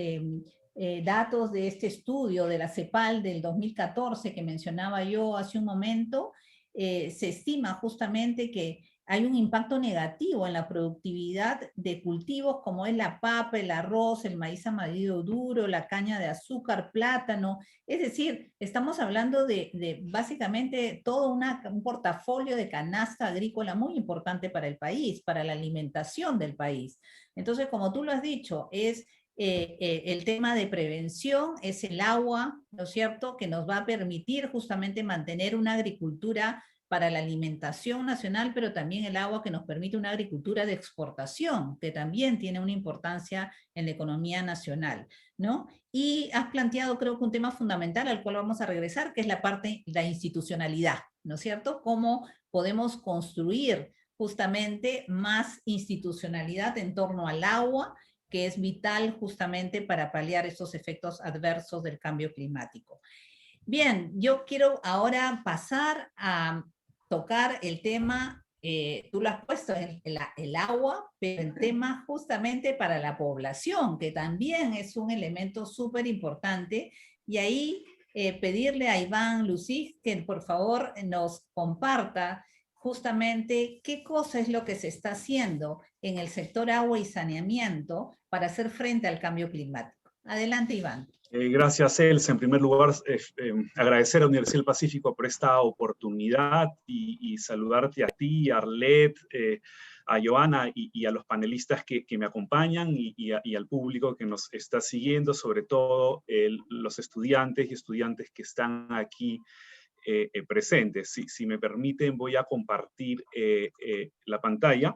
datos de este estudio de la CEPAL del 2014 que mencionaba yo hace un momento, se estima justamente que hay un impacto negativo en la productividad de cultivos como es la papa, el arroz, el maíz amarillo duro, la caña de azúcar, plátano. Es decir, estamos hablando de básicamente todo un portafolio de canasta agrícola muy importante para el país, para la alimentación del país. Entonces, como tú lo has dicho, es el tema de prevención, es el agua, ¿no es cierto?, que nos va a permitir justamente mantener una agricultura para la alimentación nacional, pero también el agua que nos permite una agricultura de exportación, que también tiene una importancia en la economía nacional, ¿no? Y has planteado, creo que un tema fundamental al cual vamos a regresar, que es la parte, la institucionalidad, ¿no es cierto? Cómo podemos construir justamente más institucionalidad en torno al agua, que es vital justamente para paliar estos efectos adversos del cambio climático. Bien, yo quiero ahora pasar a tocar el tema, tú lo has puesto, el agua, pero el tema justamente para la población, que también es un elemento súper importante, y ahí pedirle a Iván Lucis que por favor nos comparta justamente qué cosa es lo que se está haciendo en el sector agua y saneamiento para hacer frente al cambio climático. Adelante, Iván. Gracias, Elsa. En primer lugar, agradecer a Universidad del Pacífico por esta oportunidad y saludarte a ti, a Arlet, a Joana y a los panelistas que me acompañan y al público que nos está siguiendo, sobre todo los estudiantes y estudiantes que están aquí presentes. Si me permiten, voy a compartir la pantalla.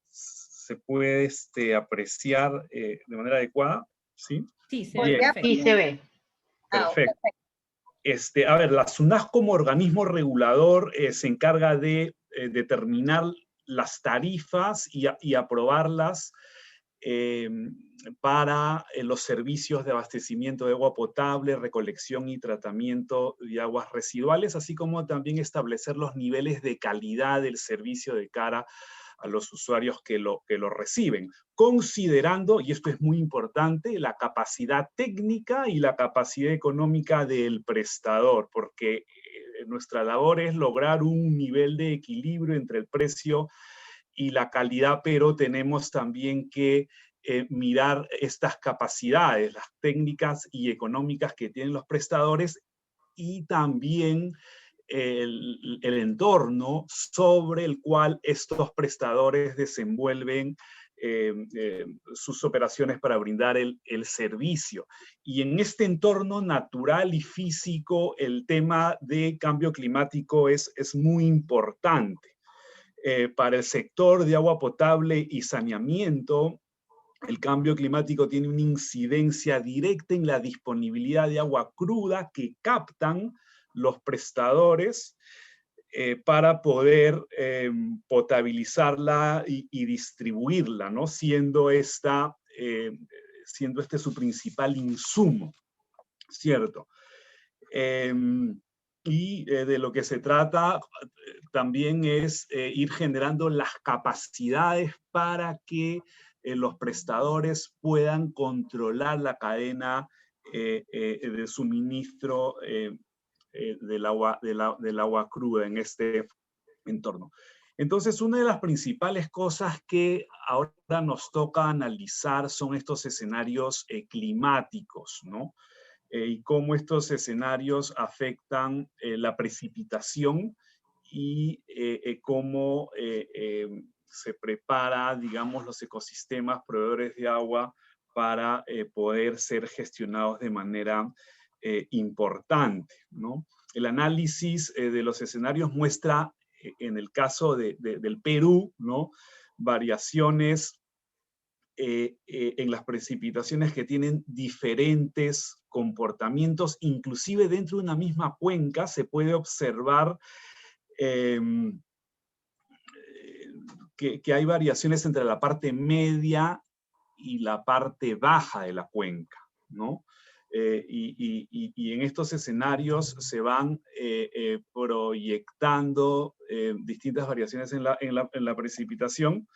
Se puede apreciar de manera adecuada, ¿sí? Sí, se ve. Sí, se ve. Perfecto. A ver, la SUNASC como organismo regulador se encarga de determinar las tarifas y aprobarlas para los servicios de abastecimiento de agua potable, recolección y tratamiento de aguas residuales, así como también establecer los niveles de calidad del servicio de cara a los usuarios que lo reciben, considerando, y esto es muy importante, la capacidad técnica y la capacidad económica del prestador, porque nuestra labor es lograr un nivel de equilibrio entre el precio y la calidad, pero tenemos también que mirar estas capacidades, las técnicas y económicas que tienen los prestadores y también el entorno sobre el cual estos prestadores desenvuelven sus operaciones para brindar el servicio. Y en este entorno natural y físico, el tema de cambio climático es muy importante. Para el sector de agua potable y saneamiento, el cambio climático tiene una incidencia directa en la disponibilidad de agua cruda que captan los prestadores para poder potabilizarla y distribuirla, ¿no? Siendo este su principal insumo, ¿cierto? Y de lo que se trata también es ir generando las capacidades para que los prestadores puedan controlar la cadena de suministro del agua cruda en este entorno. Entonces, una de las principales cosas que ahora nos toca analizar son estos escenarios climáticos, ¿no? Y cómo estos escenarios afectan la precipitación y cómo se prepara, digamos, los ecosistemas proveedores de agua para poder ser gestionados de manera importante, ¿no? El análisis de los escenarios muestra, en el caso del Perú, ¿no?, variaciones en las precipitaciones que tienen diferentes comportamientos, inclusive dentro de una misma cuenca se puede observar que hay variaciones entre la parte media y la parte baja de la cuenca, ¿no? Y en estos escenarios se van proyectando distintas variaciones en la precipitación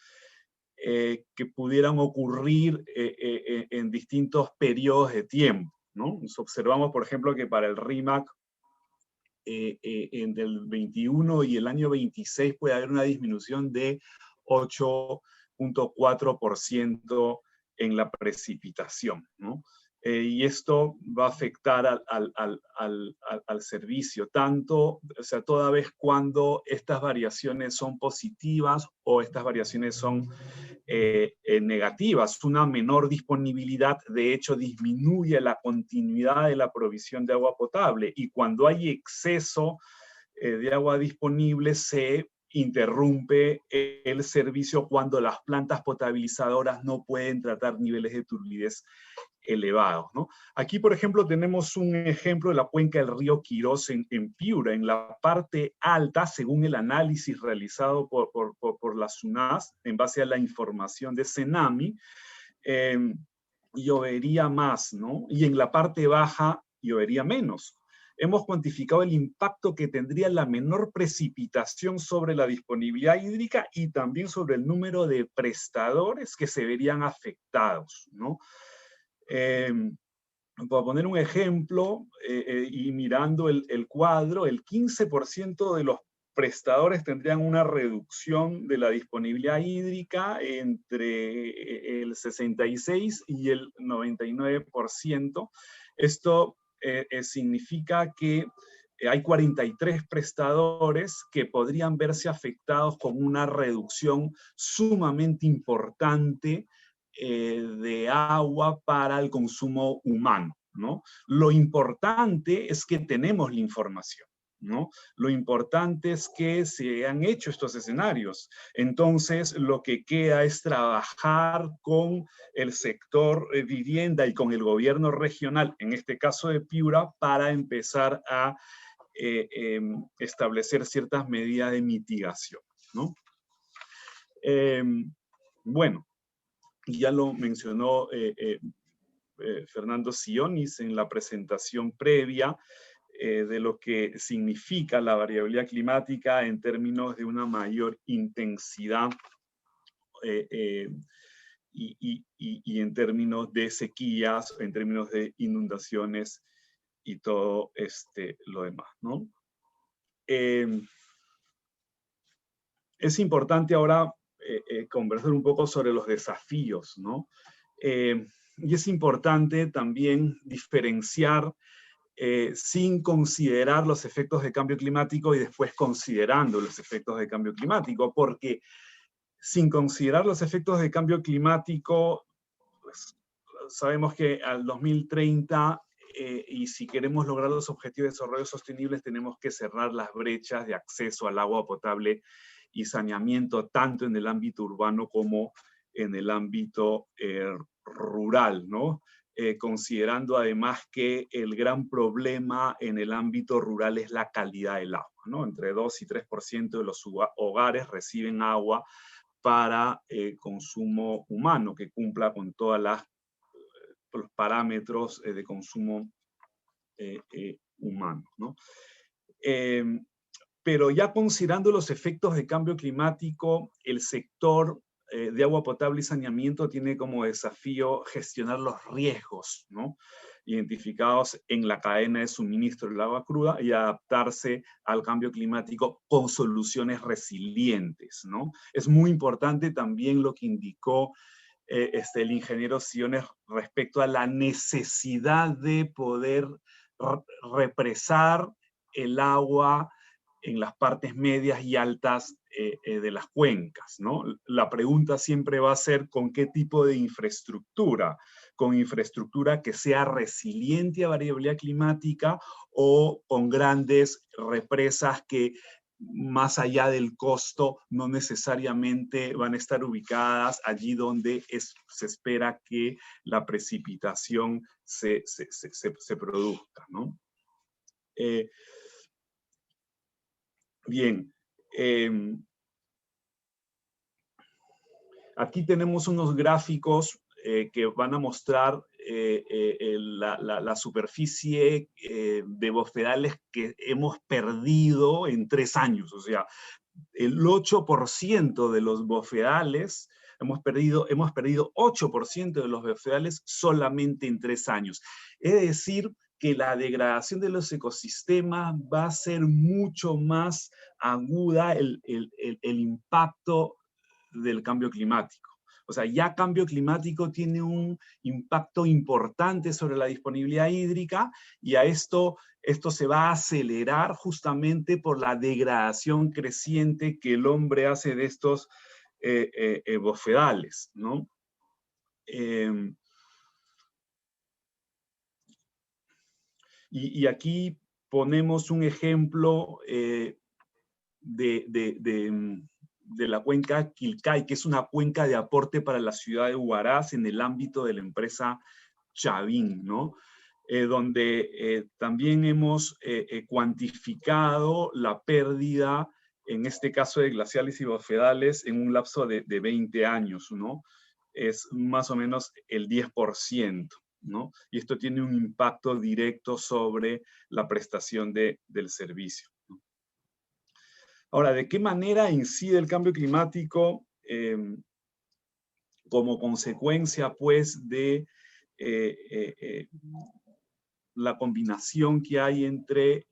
que pudieran ocurrir en distintos periodos de tiempo, ¿no? Nos observamos, por ejemplo, que para el RIMAC entre el 21 y el año 26 puede haber una disminución de 8.4% en la precipitación, ¿no? Y esto va a afectar al servicio, tanto, o sea, toda vez cuando estas variaciones son positivas o estas variaciones son negativas. Una menor disponibilidad, de hecho, disminuye la continuidad de la provisión de agua potable, y cuando hay exceso de agua disponible, se interrumpe el servicio cuando las plantas potabilizadoras no pueden tratar niveles de turbidez elevados, ¿no? Aquí, por ejemplo, tenemos un ejemplo de la cuenca del río Quirós en Piura. En la parte alta, según el análisis realizado por la SUNAS, en base a la información de Cenami, llovería más, ¿no? Y en la parte baja llovería menos. Hemos cuantificado el impacto que tendría la menor precipitación sobre la disponibilidad hídrica y también sobre el número de prestadores que se verían afectados, ¿no? Para poner un ejemplo, y mirando el cuadro, el 15% de los prestadores tendrían una reducción de la disponibilidad hídrica entre el 66 y el 99%. Esto significa que hay 43 prestadores que podrían verse afectados con una reducción sumamente importante de agua para el consumo humano, ¿no? Lo importante es que tenemos la información, ¿no? Lo importante es que se han hecho estos escenarios. Entonces, lo que queda es trabajar con el sector vivienda y con el gobierno regional, en este caso de Piura, para empezar a establecer ciertas medidas de mitigación, ¿no? Bueno, ya lo mencionó Fernando Sionis en la presentación previa de lo que significa la variabilidad climática en términos de una mayor intensidad y en términos de sequías, en términos de inundaciones y todo lo demás, ¿no? Es importante ahora conversar un poco sobre los desafíos, ¿no? Y es importante también diferenciar sin considerar los efectos de cambio climático y después considerando los efectos de cambio climático, porque sin considerar los efectos de cambio climático, pues, sabemos que al 2030, y si queremos lograr los objetivos de desarrollo sostenibles, tenemos que cerrar las brechas de acceso al agua potable y saneamiento, tanto en el ámbito urbano como en el ámbito rural, ¿no? Considerando además que el gran problema en el ámbito rural es la calidad del agua, ¿no? Entre 2 y 3% de los hogares reciben agua para consumo humano, que cumpla con todos los parámetros de consumo humano, ¿no? Pero ya considerando los efectos de cambio climático, el sector de agua potable y saneamiento tiene como desafío gestionar los riesgos, ¿no? Identificados en la cadena de suministro del agua cruda y adaptarse al cambio climático con soluciones resilientes, ¿no? Es muy importante también lo que indicó el ingeniero Siones respecto a la necesidad de poder represar el agua en las partes medias y altas de las cuencas, ¿no? La pregunta siempre va a ser ¿con qué tipo de infraestructura? ¿Con infraestructura que sea resiliente a variabilidad climática o con grandes represas que más allá del costo no necesariamente van a estar ubicadas allí donde se espera que la precipitación se produzca, ¿no? Bien, aquí tenemos unos gráficos que van a mostrar la superficie de bofedales que hemos perdido en 3 años. O sea, el 8% de los bofedales, hemos perdido 8% de los bofedales solamente en 3 años. Es decir, que la degradación de los ecosistemas va a ser mucho más aguda el impacto del cambio climático. O sea, ya cambio climático tiene un impacto importante sobre la disponibilidad hídrica y a esto se va a acelerar justamente por la degradación creciente que el hombre hace de estos bofedales, ¿no? Y aquí ponemos un ejemplo de la cuenca Quilcay, que es una cuenca de aporte para la ciudad de Huaraz en el ámbito de la empresa Chavín, ¿no? Donde también hemos cuantificado la pérdida, en este caso de glaciales y bofedales, en un lapso de 20 años, ¿no? Es más o menos el 10%, ¿no? Y esto tiene un impacto directo sobre la prestación del servicio, ¿no? Ahora, ¿de qué manera incide el cambio climático como consecuencia, pues, de la combinación que hay entre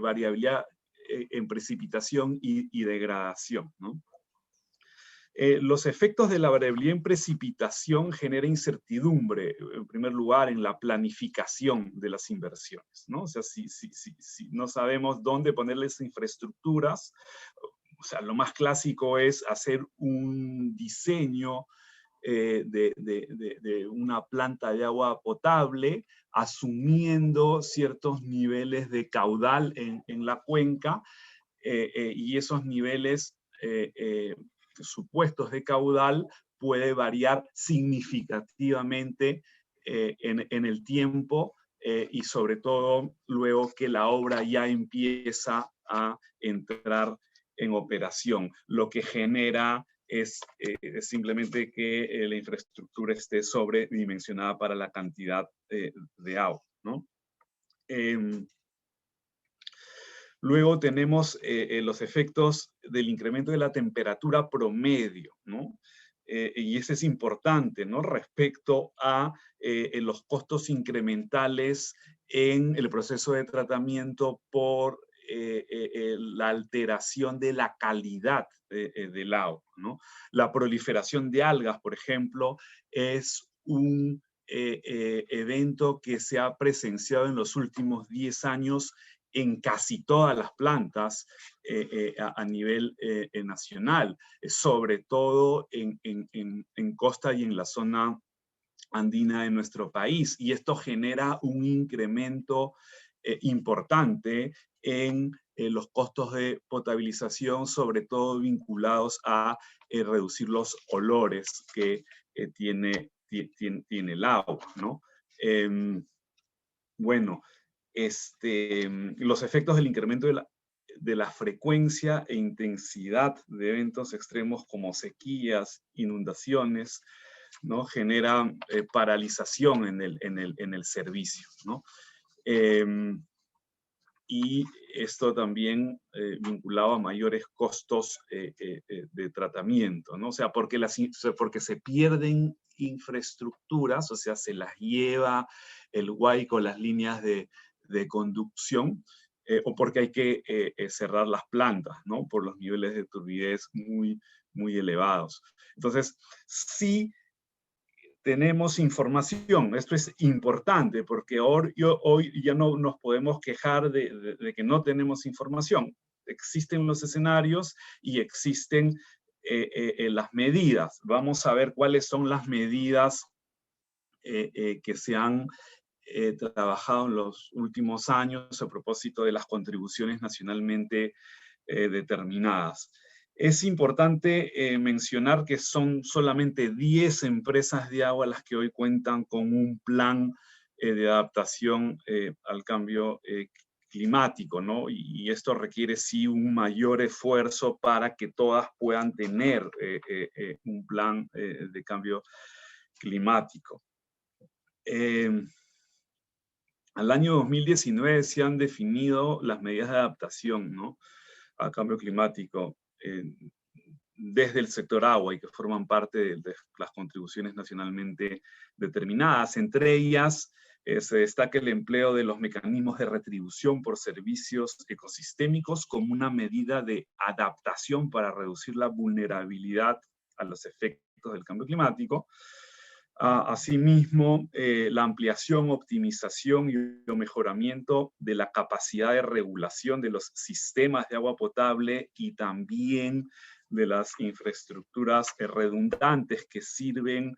variabilidad en precipitación y degradación, ¿no? Los efectos de la variabilidad en precipitación generan incertidumbre, en primer lugar, en la planificación de las inversiones, ¿no? O sea, si no sabemos dónde poner las infraestructuras, o sea, lo más clásico es hacer un diseño de una planta de agua potable, asumiendo ciertos niveles de caudal en la cuenca, y esos niveles supuestos de caudal puede variar significativamente en el tiempo, y sobre todo luego que la obra ya empieza a entrar en operación, lo que genera es simplemente que la infraestructura esté sobredimensionada para la cantidad de agua, ¿no? Luego tenemos los efectos del incremento de la temperatura promedio, ¿no? Y ese es importante, ¿no? Respecto a los costos incrementales en el proceso de tratamiento por la alteración de la calidad del agua, ¿no? La proliferación de algas, por ejemplo, es un evento que se ha presenciado en los últimos 10 años en casi todas las plantas a nivel nacional, sobre todo en costa y en la zona andina de nuestro país. Y esto genera un incremento importante en los costos de potabilización, sobre todo vinculados a reducir los olores que tiene el agua, ¿no? Bueno, los efectos del incremento de la frecuencia e intensidad de eventos extremos como sequías, inundaciones, ¿no? Genera paralización en el servicio, ¿no? Y esto también vinculado a mayores costos de tratamiento, ¿no? O sea, porque se pierden infraestructuras, o sea, se las lleva el huaico, las líneas de conducción, o porque hay que cerrar las plantas, ¿no? Por los niveles de turbidez muy, muy elevados. Entonces, sí tenemos información. Esto es importante porque hoy ya no nos podemos quejar de que no tenemos información. Existen los escenarios y existen las medidas. Vamos a ver cuáles son las medidas que se han trabajado en los últimos años a propósito de las contribuciones nacionalmente determinadas. Es importante mencionar que son solamente 10 empresas de agua las que hoy cuentan con un plan de adaptación al cambio climático, ¿no? Y esto requiere sí un mayor esfuerzo para que todas puedan tener un plan de cambio climático. Al año 2019 se han definido las medidas de adaptación, ¿no?, al cambio climático desde el sector agua y que forman parte de las contribuciones nacionalmente determinadas. Entre ellas se destaca el empleo de los mecanismos de retribución por servicios ecosistémicos como una medida de adaptación para reducir la vulnerabilidad a los efectos del cambio climático. Asimismo, la ampliación, optimización y mejoramiento de la capacidad de regulación de los sistemas de agua potable y también de las infraestructuras redundantes que sirven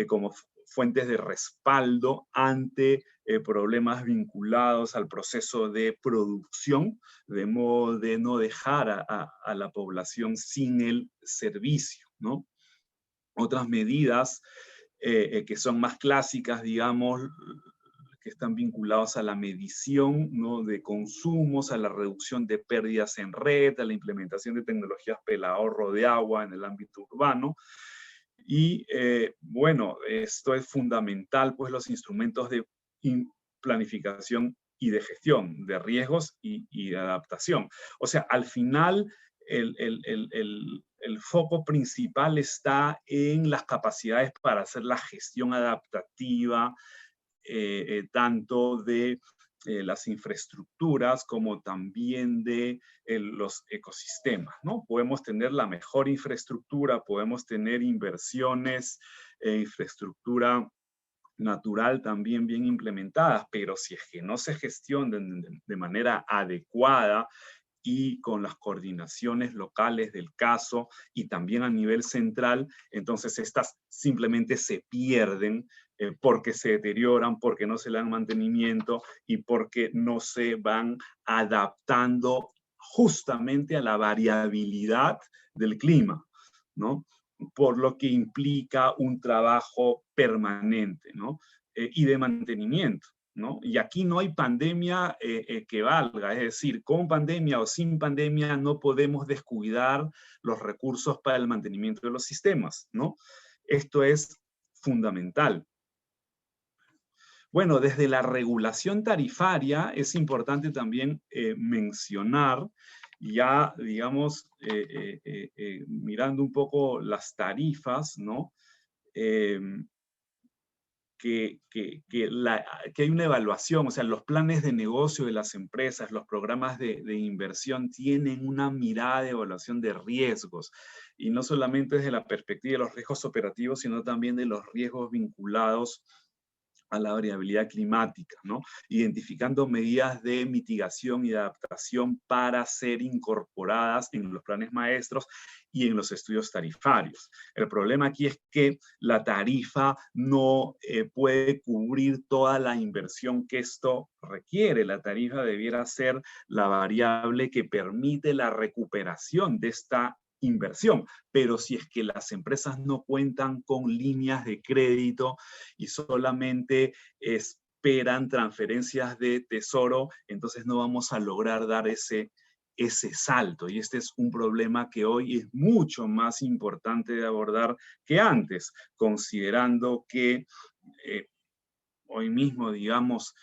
como fuentes de respaldo ante problemas vinculados al proceso de producción, de modo de no dejar a la población sin el servicio, ¿no? Otras medidas que son más clásicas, digamos, que están vinculados a la medición, ¿no?, de consumos, a la reducción de pérdidas en red, a la implementación de tecnologías para el ahorro de agua en el ámbito urbano. Y bueno, esto es fundamental, pues los instrumentos de planificación y de gestión de riesgos y de adaptación. O sea, al final el foco principal está en las capacidades para hacer la gestión adaptativa, tanto de las infraestructuras como también de los ecosistemas, ¿no? Podemos tener la mejor infraestructura, podemos tener inversiones en infraestructura natural también bien implementadas, pero si es que no se gestionan de manera adecuada y con las coordinaciones locales del caso y también a nivel central, entonces estas simplemente se pierden porque se deterioran, porque no se le dan mantenimiento y porque no se van adaptando justamente a la variabilidad del clima, ¿no? Por lo que implica un trabajo permanente, ¿no? Y de mantenimiento, ¿no? Y aquí no hay pandemia que valga, es decir, con pandemia o sin pandemia no podemos descuidar los recursos para el mantenimiento de los sistemas, ¿no? Esto es fundamental. Bueno, desde la regulación tarifaria es importante también mencionar, ya digamos, mirando un poco las tarifas, ¿no? Que hay una evaluación, o sea, los planes de negocio de las empresas, los programas de inversión tienen una mirada de evaluación de riesgos, y no solamente desde la perspectiva de los riesgos operativos, sino también de los riesgos vinculados a la variabilidad climática, ¿no? Identificando medidas de mitigación y de adaptación para ser incorporadas en los planes maestros y en los estudios tarifarios. El problema aquí es que la tarifa no puede cubrir toda la inversión que esto requiere. La tarifa debiera ser la variable que permite la recuperación de esta inversión, pero si es que las empresas no cuentan con líneas de crédito y solamente esperan transferencias de tesoro, entonces no vamos a lograr dar ese salto. Y este es un problema que hoy es mucho más importante de abordar que antes, considerando que hoy mismo, digamos,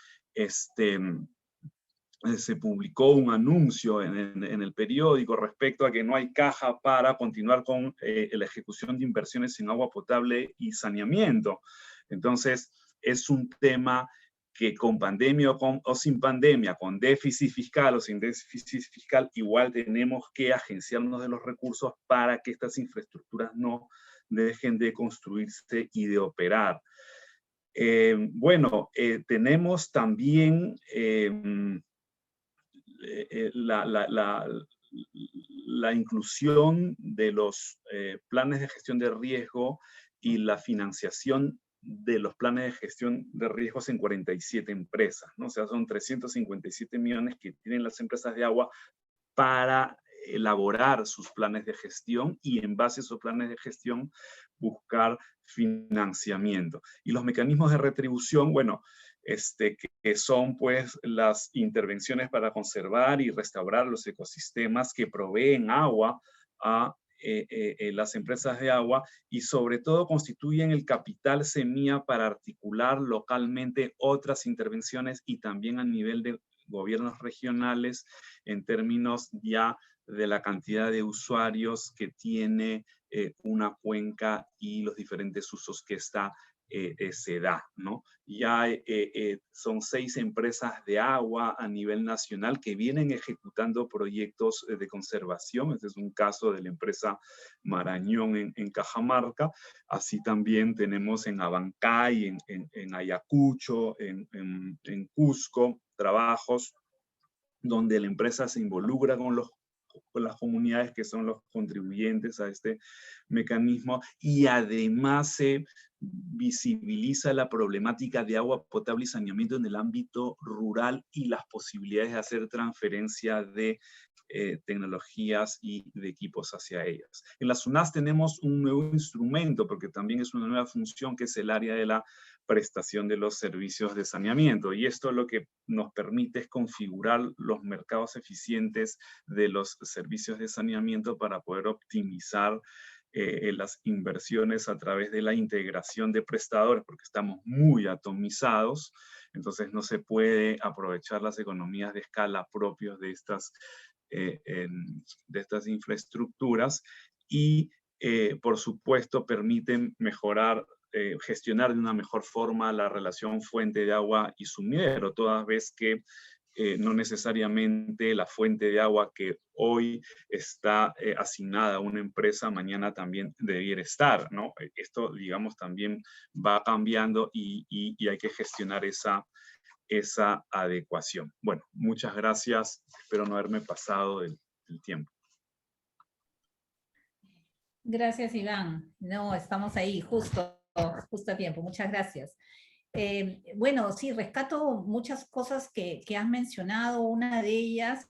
se publicó un anuncio en el periódico respecto a que no hay caja para continuar con la ejecución de inversiones en agua potable y saneamiento. Entonces, es un tema que con pandemia o sin pandemia, con déficit fiscal o sin déficit fiscal, igual tenemos que agenciarnos de los recursos para que estas infraestructuras no dejen de construirse y de operar. Bueno, tenemos también la inclusión de los planes de gestión de riesgo y la financiación de los planes de gestión de riesgos en 47 empresas, ¿no? O sea, son 357 millones que tienen las empresas de agua para elaborar sus planes de gestión y en base a esos planes de gestión buscar financiamiento. Y los mecanismos de retribución, bueno, que son pues las intervenciones para conservar y restaurar los ecosistemas que proveen agua a las empresas de agua y sobre todo constituyen el capital semilla para articular localmente otras intervenciones y también a nivel de gobiernos regionales en términos ya de la cantidad de usuarios que tiene una cuenca y los diferentes usos que esta se da, ¿no? Ya son 6 empresas de agua a nivel nacional que vienen ejecutando proyectos de conservación. Este es un caso de la empresa Marañón en Cajamarca. Así también tenemos en Abancay, en Ayacucho, en Cusco, trabajos donde la empresa se involucra con las comunidades que son los contribuyentes a este mecanismo y además se visibiliza la problemática de agua potable y saneamiento en el ámbito rural y las posibilidades de hacer transferencia de tecnologías y de equipos hacia ellas. En la SUNAS tenemos un nuevo instrumento, porque también es una nueva función, que es el área de la prestación de los servicios de saneamiento. Y esto lo que nos permite es configurar los mercados eficientes de los servicios de saneamiento para poder optimizar las inversiones a través de la integración de prestadores, porque estamos muy atomizados, entonces no se puede aprovechar las economías de escala propias de estas infraestructuras, y por supuesto permiten mejorar, gestionar de una mejor forma la relación fuente de agua y sumidero, toda vez que no necesariamente la fuente de agua que hoy está asignada a una empresa, mañana también debiera estar, ¿no? Esto, digamos, también va cambiando y hay que gestionar esa adecuación. Bueno, muchas gracias. Espero no haberme pasado del tiempo. Gracias, Iván. No, estamos ahí, justo a tiempo. Muchas gracias. Bueno, sí, rescato muchas cosas que has mencionado. Una de ellas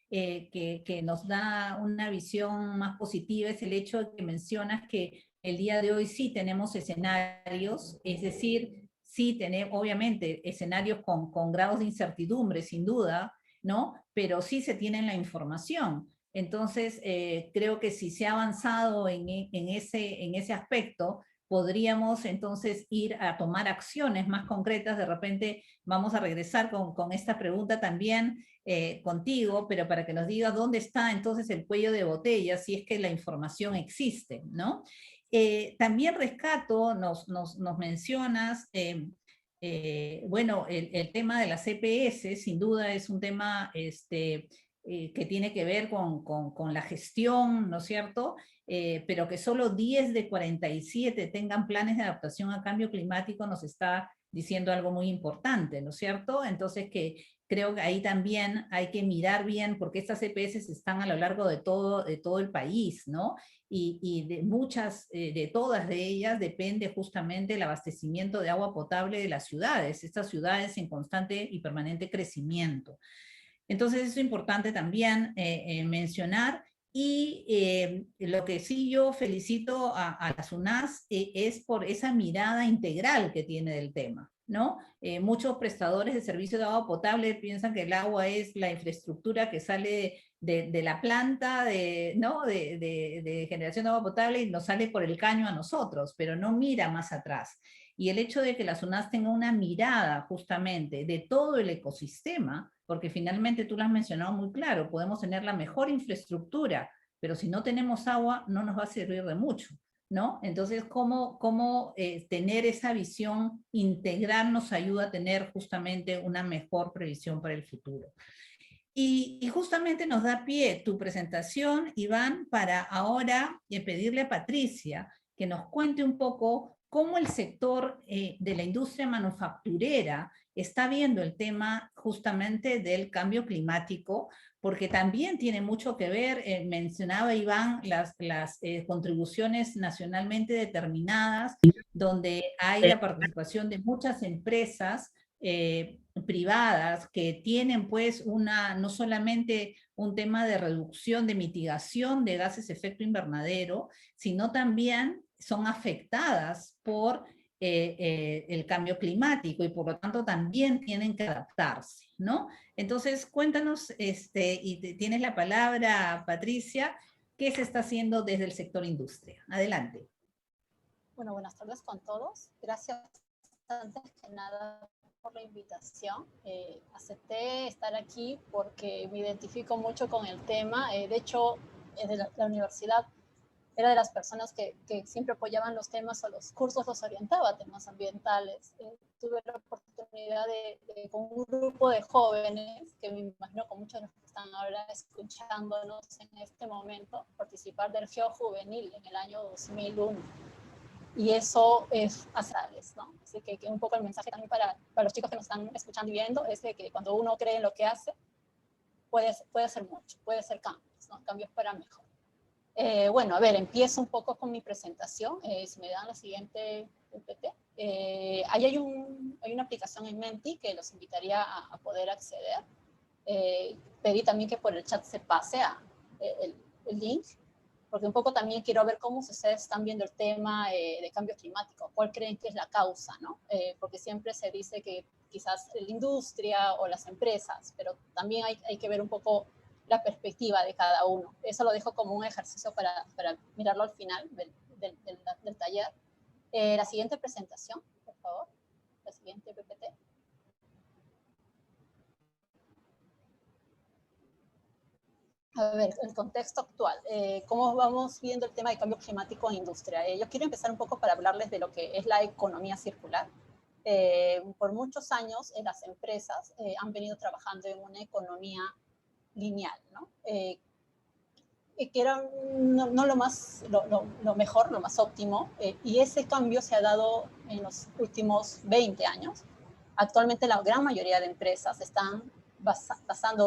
que nos da una visión más positiva es el hecho de que mencionas que el día de hoy sí tenemos escenarios, es decir, sí tenemos, obviamente, escenarios con grados de incertidumbre, sin duda, ¿no? Pero sí se tiene la información. Entonces, creo que si se ha avanzado en ese aspecto, podríamos entonces ir a tomar acciones más concretas. De repente vamos a regresar con esta pregunta también contigo, pero para que nos digas dónde está entonces el cuello de botella, si es que la información existe, ¿no? También rescato, nos mencionas, bueno, el tema de las EPS, sin duda es un tema que tiene que ver con la gestión, ¿no es cierto? Pero que solo 10 de 47 tengan planes de adaptación a cambio climático nos está diciendo algo muy importante, ¿no es cierto? Entonces que creo que ahí también hay que mirar bien, porque estas EPS están a lo largo de todo el país, ¿no? Y de todas de ellas depende justamente el abastecimiento de agua potable de las ciudades, estas ciudades en constante y permanente crecimiento. Entonces eso es importante también mencionar. Y lo que sí yo felicito a la SUNAS es por esa mirada integral que tiene del tema, ¿no? Muchos prestadores de servicio de agua potable piensan que el agua es la infraestructura que sale de la planta, ¿no? de generación de agua potable y nos sale por el caño a nosotros, pero no mira más atrás. Y el hecho de que la SUNAS tenga una mirada justamente de todo el ecosistema, porque finalmente tú lo has mencionado muy claro, podemos tener la mejor infraestructura, pero si no tenemos agua no nos va a servir de mucho, ¿no? Entonces, ¿cómo tener esa visión integral nos ayuda a tener justamente una mejor previsión para el futuro? Y justamente nos da pie tu presentación, Iván, para ahora pedirle a Patricia que nos cuente un poco cómo el sector de la industria manufacturera está viendo el tema justamente del cambio climático, porque también tiene mucho que ver, mencionaba Iván, las contribuciones nacionalmente determinadas, donde hay la participación de muchas empresas privadas que tienen pues no solamente un tema de reducción, de mitigación de gases de efecto invernadero, sino también son afectadas por el cambio climático y por lo tanto también tienen que adaptarse, ¿no? Entonces cuéntanos, y tienes la palabra, Patricia, ¿qué se está haciendo desde el sector industria? Adelante. Bueno, buenas tardes con todos. Gracias antes que nada por la invitación. Acepté estar aquí porque me identifico mucho con el tema. De hecho, desde la universidad era de las personas que siempre apoyaban los temas o los cursos los orientaba a temas ambientales. Tuve la oportunidad de con un grupo de jóvenes, que me imagino con muchos de los que están ahora escuchándonos en este momento, participar del GeoJuvenil en el año 2001. Y eso es asales, ¿no? Así que un poco el mensaje también para los chicos que nos están escuchando y viendo es de que cuando uno cree en lo que hace, puede hacer mucho, puede hacer cambios, ¿no? Cambios para mejor. Bueno, a ver, empiezo un poco con mi presentación. Si me dan la siguiente PPT. Ahí hay una aplicación en Menti que los invitaría a poder acceder. Pedí también que por el chat se pase el link, porque un poco también quiero ver cómo ustedes están viendo el tema de cambio climático, cuál creen que es la causa, ¿no? Porque siempre se dice que quizás la industria o las empresas, pero también hay que ver un poco la perspectiva de cada uno. Eso lo dejo como un ejercicio para mirarlo al final del taller. La siguiente presentación, por favor. La siguiente PPT. A ver, el contexto actual. ¿Cómo vamos viendo el tema de cambio climático en industria? Yo quiero empezar un poco para hablarles de lo que es la economía circular. Por muchos años, las empresas han venido trabajando en una economía lineal, ¿no? Que era no lo mejor, lo más óptimo, y ese cambio se ha dado en los últimos 20 años. Actualmente la gran mayoría de empresas están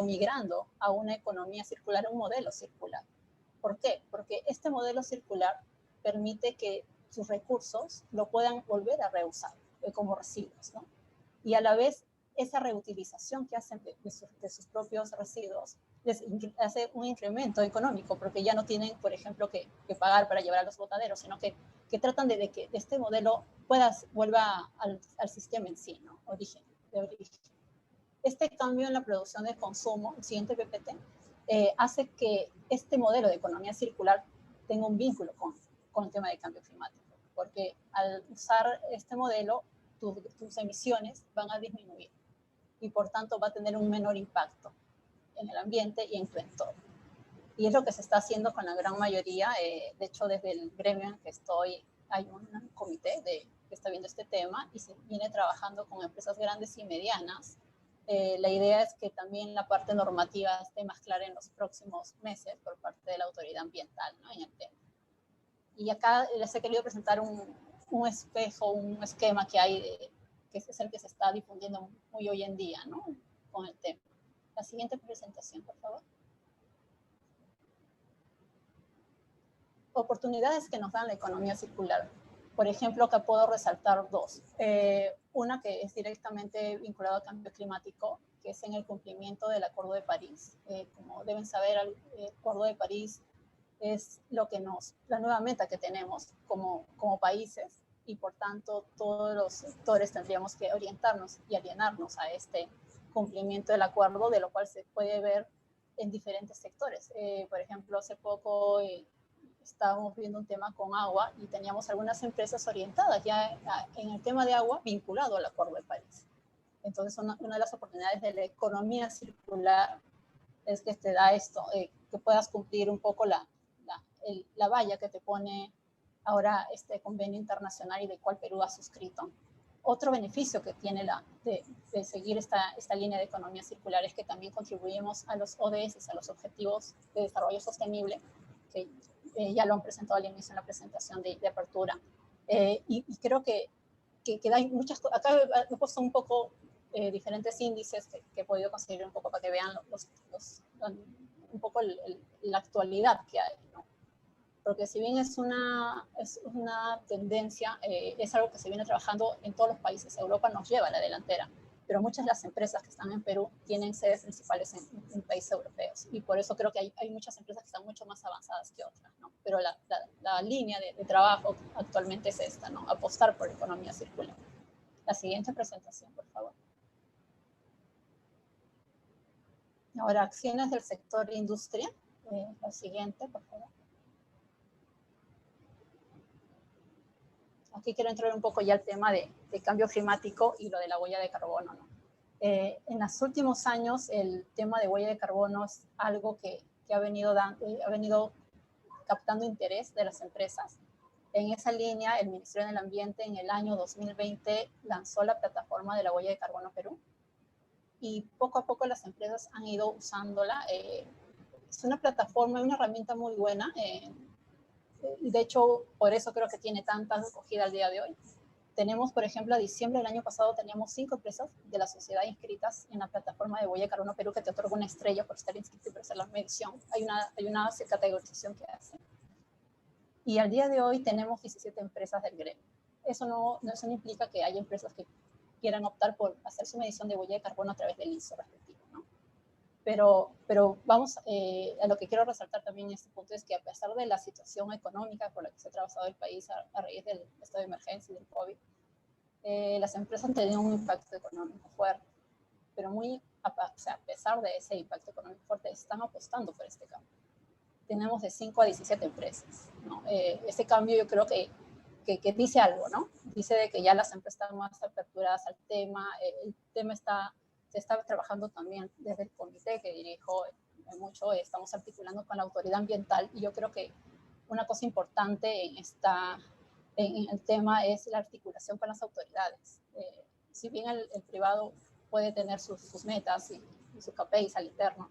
migrando a una economía circular, a un modelo circular. ¿Por qué? Porque este modelo circular permite que sus recursos lo puedan volver a reusar como residuos, ¿no? Y a la vez, esa reutilización que hacen de sus propios residuos les hace un incremento económico, porque ya no tienen, por ejemplo, que pagar para llevar a los botaderos, sino que tratan de que este modelo vuelva al sistema en sí, ¿no? De origen. Este cambio en la producción de consumo, el siguiente PPT, hace que este modelo de economía circular tenga un vínculo con el tema de cambio climático, porque al usar este modelo, tus emisiones van a disminuir y por tanto va a tener un menor impacto en el ambiente y en tu entorno. Y es lo que se está haciendo con la gran mayoría. De hecho, desde el gremio en que estoy, hay un comité que está viendo este tema y se viene trabajando con empresas grandes y medianas. La idea es que también la parte normativa esté más clara en los próximos meses por parte de la autoridad ambiental, ¿no? En el tema. Y acá les he querido presentar un espejo, un esquema que hay, que es el que se está difundiendo muy hoy en día, ¿no? Con el tema. La siguiente presentación, por favor. Oportunidades que nos dan la economía circular. Por ejemplo, acá puedo resaltar dos. Una que es directamente vinculada al cambio climático, que es en el cumplimiento del Acuerdo de París. Como deben saber, el Acuerdo de París es la nueva meta que tenemos como países, y por tanto todos los sectores tendríamos que orientarnos y alinearnos a este cumplimiento del acuerdo, de lo cual se puede ver en diferentes sectores. Por ejemplo, hace poco estábamos viendo un tema con agua y teníamos algunas empresas orientadas ya en el tema de agua vinculado al Acuerdo de París. Entonces, una de las oportunidades de la economía circular es que te da esto, que puedas cumplir un poco la valla que te pone ahora este convenio internacional y del cual Perú ha suscrito. Otro beneficio que tiene de seguir esta línea de economía circular es que también contribuimos a los ODS, a los Objetivos de Desarrollo Sostenible, que ya lo han presentado al inicio en la presentación de apertura. Y creo que hay muchas cosas. Acá he puesto un poco diferentes índices que he podido conseguir un poco para que vean un poco la actualidad que hay, ¿no? Porque si bien es una tendencia, es algo que se viene trabajando en todos los países. Europa nos lleva a la delantera, pero muchas de las empresas que están en Perú tienen sedes principales en países europeos, y por eso creo que hay muchas empresas que están mucho más avanzadas que otras, ¿no? Pero la línea de trabajo actualmente es esta, ¿no? Apostar por economía circular. La siguiente presentación, por favor. Ahora, acciones del sector industria. La siguiente, por favor. Aquí quiero entrar un poco ya al tema de cambio climático y lo de la huella de carbono, ¿no? En los últimos años, el tema de huella de carbono es algo que ha venido captando interés de las empresas. En esa línea, el Ministerio del Ambiente en el año 2020 lanzó la plataforma de la huella de carbono Perú, y poco a poco las empresas han ido usándola. Es una plataforma, una herramienta muy buena. De hecho, por eso creo que tiene tanta acogida al día de hoy. Tenemos, por ejemplo, a diciembre del año pasado teníamos 5 empresas de la sociedad inscritas en la plataforma de huella de carbono Perú, que te otorga una estrella por estar inscrito y por hacer la medición. Hay una categorización que hace. Y al día de hoy tenemos 17 empresas del gremio. Eso no implica que haya empresas que quieran optar por hacer su medición de huella de carbono a través del ISO respectivo, ¿no? Pero vamos, a lo que quiero resaltar también en este punto es que a pesar de la situación económica por la que se ha atravesado el país a raíz del estado de emergencia y del COVID, las empresas han tenido un impacto económico fuerte, pero o sea, a pesar de ese impacto económico fuerte, están apostando por este cambio. Tenemos de 5 a 17 empresas, ¿no? Ese cambio yo creo que dice algo, ¿no? Dice de que ya las empresas están más aperturadas al tema, el tema se está trabajando también desde el comité que dirijo mucho, estamos articulando con la autoridad ambiental, y yo creo que una cosa importante en el tema es la articulación con las autoridades. Si bien el privado puede tener sus metas y su KPIs al interno,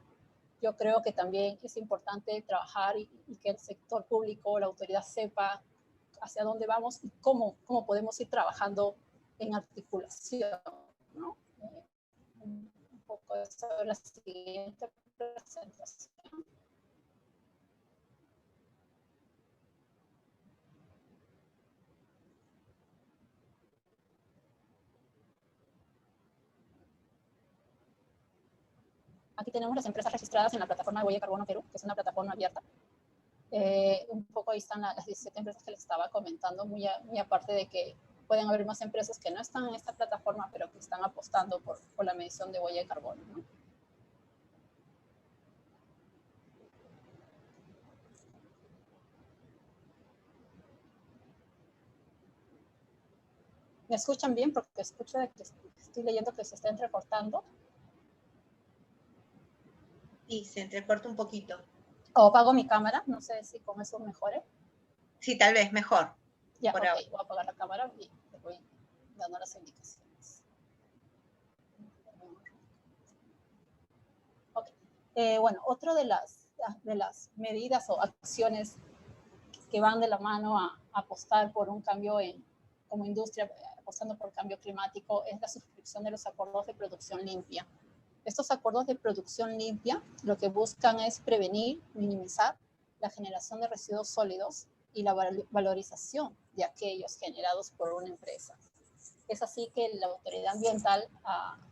yo creo que también es importante trabajar y que el sector público, la autoridad sepa hacia dónde vamos y cómo podemos ir trabajando en articulación, ¿no? Un poco sobre la siguiente presentación. Aquí tenemos las empresas registradas en la plataforma de Huella de Carbono Perú, que es una plataforma abierta. Un poco ahí están las 17 empresas que les estaba comentando, muy aparte de que pueden haber más empresas que no están en esta plataforma, pero que están apostando por la medición de huella de carbono, ¿no? ¿Me escuchan bien? Porque escucho que estoy leyendo que se está entrecortando. Y se entrecorta un poquito. O apago mi cámara, no sé si con eso mejore. Sí, tal vez, mejor. Ya, ok, voy a apagar la cámara y te voy dando las indicaciones. Ok, bueno, otro de las medidas o acciones que van de la mano a apostar por un cambio como industria, apostando por cambio climático, es la suscripción de los acuerdos de producción limpia. Estos acuerdos de producción limpia lo que buscan es prevenir, minimizar la generación de residuos sólidos y la valorización de aquellos generados por una empresa. Es así que la autoridad ambiental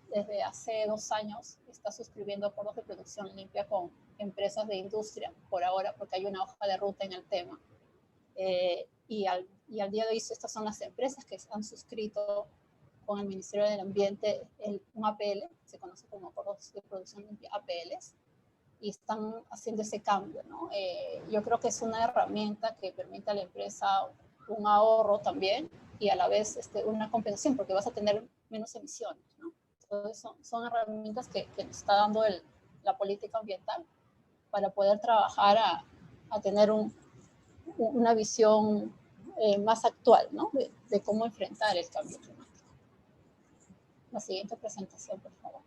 desde hace 2 años está suscribiendo acuerdos de producción limpia con empresas de industria, por ahora, porque hay una hoja de ruta en el tema. Y al día de hoy estas son las empresas que han suscrito con el Ministerio del Ambiente un APL, se conoce como acuerdos de producción limpia, APLs, y están haciendo ese cambio, ¿no? Yo creo que es una herramienta que permite a la empresa un ahorro también y a la vez una compensación, porque vas a tener menos emisiones, ¿no? Entonces son herramientas que nos está dando la política ambiental para poder trabajar a tener una visión más actual, ¿no? De cómo enfrentar el cambio climático. La siguiente presentación, por favor.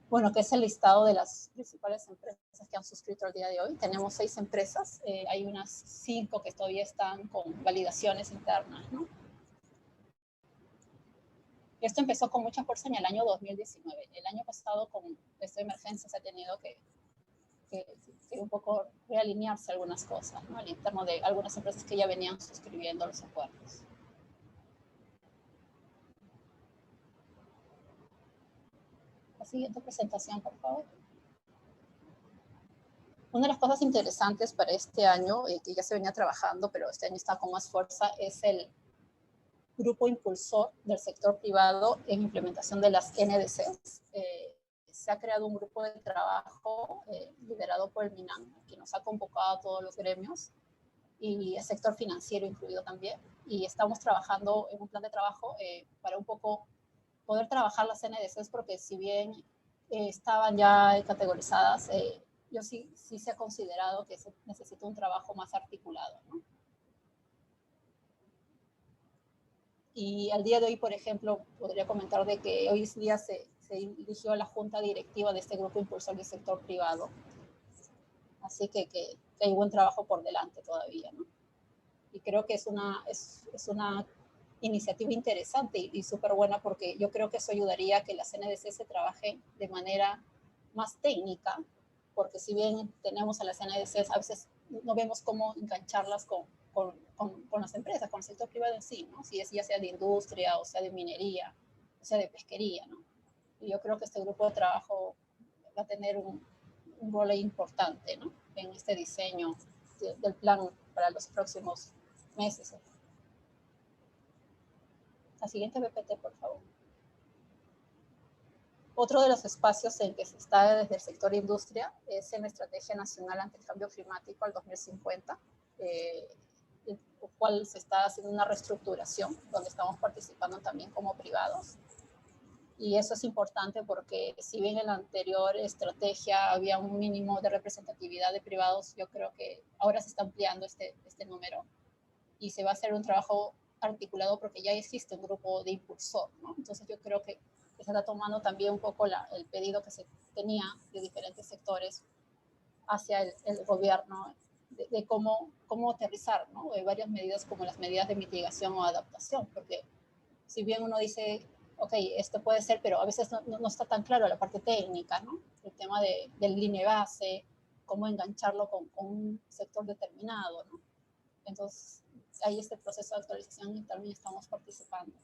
Bueno, que es el listado de las principales empresas que han suscrito al día de hoy. Tenemos 6 empresas, hay unas 5 que todavía están con validaciones internas, ¿no? Esto empezó con mucha fuerza en el año 2019. El año pasado, con esta emergencia, se ha tenido que un poco realinearse algunas cosas, ¿no? Al interno de algunas empresas que ya venían suscribiendo los acuerdos. La siguiente presentación, por favor. Una de las cosas interesantes para este año, que ya se venía trabajando, pero este año está con más fuerza, es el grupo impulsor del sector privado en implementación de las NDCs. Se ha creado un grupo de trabajo liderado por el MINAM, que nos ha convocado a todos los gremios y el sector financiero incluido también. Y estamos trabajando en un plan de trabajo para un poco poder trabajar las NDCs, porque si bien estaban ya categorizadas, yo sí se ha considerado que se necesita un trabajo más articulado, ¿no? Y al día de hoy, por ejemplo, podría comentar de que hoy día se eligió a la junta directiva de este grupo impulsor del sector privado. Así que hay buen trabajo por delante todavía, ¿no? Y creo que es una iniciativa interesante y súper buena, porque yo creo que eso ayudaría a que las NDC se trabajen de manera más técnica, porque si bien tenemos a las NDCs, a veces no vemos cómo engancharlas con las empresas, con el sector privado en sí, ¿no? Si es ya sea de industria, o sea de minería, o sea de pesquería, ¿no? Y yo creo que este grupo de trabajo va a tener un rol importante, ¿no? En este diseño del plan para los próximos meses. La siguiente PPT, por favor. Otro de los espacios en que se está desde el sector industria es en la Estrategia Nacional ante el Cambio Climático al 2050, el cual se está haciendo una reestructuración, donde estamos participando también como privados. Y eso es importante porque si bien en la anterior estrategia había un mínimo de representatividad de privados, yo creo que ahora se está ampliando este número y se va a hacer un trabajo articulado porque ya existe un grupo de impulsor, ¿no? Entonces yo creo que se está tomando también un poco el pedido que se tenía de diferentes sectores hacia el gobierno de cómo aterrizar, ¿no? De varias medidas como las medidas de mitigación o adaptación, porque si bien uno dice, ok, esto puede ser, pero a veces no está tan claro la parte técnica, ¿no? El tema del línea base, cómo engancharlo con un sector determinado, ¿no? Entonces, hay este proceso de actualización y también estamos participando.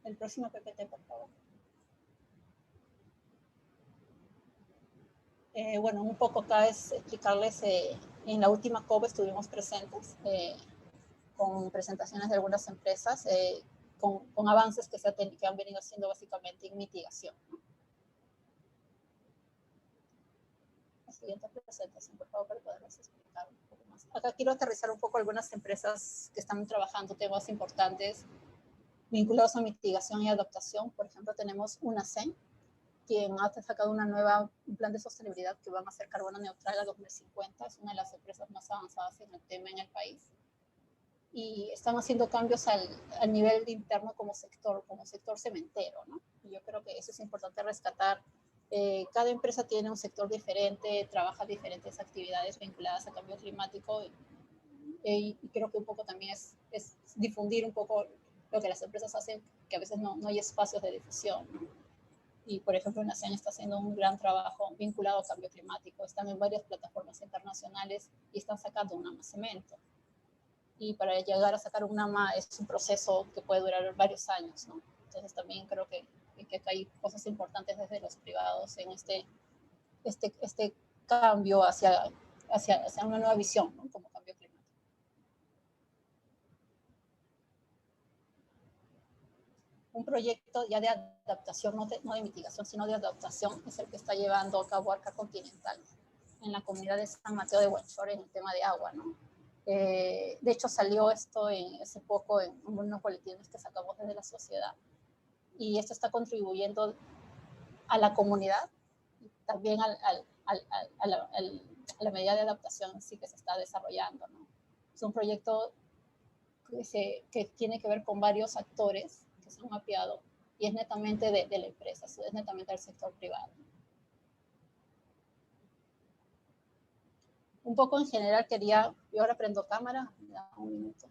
El próximo PPT, por favor. Bueno, un poco acá es explicarles, en la última COP estuvimos presentes con presentaciones de algunas empresas, con avances que han venido haciendo básicamente en mitigación, ¿no? La siguiente presentación, por favor, para poderles explicar un poco más. Acá quiero aterrizar un poco algunas empresas que están trabajando temas importantes vinculados a mitigación y adaptación. Por ejemplo, tenemos UNACEN, quien ha sacado un plan de sostenibilidad que van a ser carbono neutral a 2050. Es una de las empresas más avanzadas en el tema en el país. Y están haciendo cambios al nivel interno como sector cementero, ¿no? Y yo creo que eso es importante rescatar. Cada empresa tiene un sector diferente, trabaja diferentes actividades vinculadas al cambio climático y creo que un poco también es difundir un poco lo que las empresas hacen, que a veces no hay espacios de difusión, ¿no? Y, por ejemplo, UNACEN está haciendo un gran trabajo vinculado al cambio climático. Están en varias plataformas internacionales y están sacando un NAMA cemento. Y para llegar a sacar un NAMA es un proceso que puede durar varios años, ¿no? Entonces también creo que hay cosas importantes desde los privados en este cambio hacia una nueva visión, ¿no? Como cambio climático. Un proyecto ya de adaptación, no de mitigación, sino de adaptación, es el que está llevando a cabo Arca Continental en la comunidad de San Mateo de Huanchore en el tema de agua, ¿no? De hecho, salió esto hace poco en unos boletines que sacamos desde la sociedad. Y esto está contribuyendo a la comunidad, y también a la medida de adaptación sí que se está desarrollando, ¿no? Es un proyecto que tiene que ver con varios actores que se han mapeado y es netamente de la empresa, es netamente del sector privado. Un poco en general yo ahora prendo cámara, un minuto.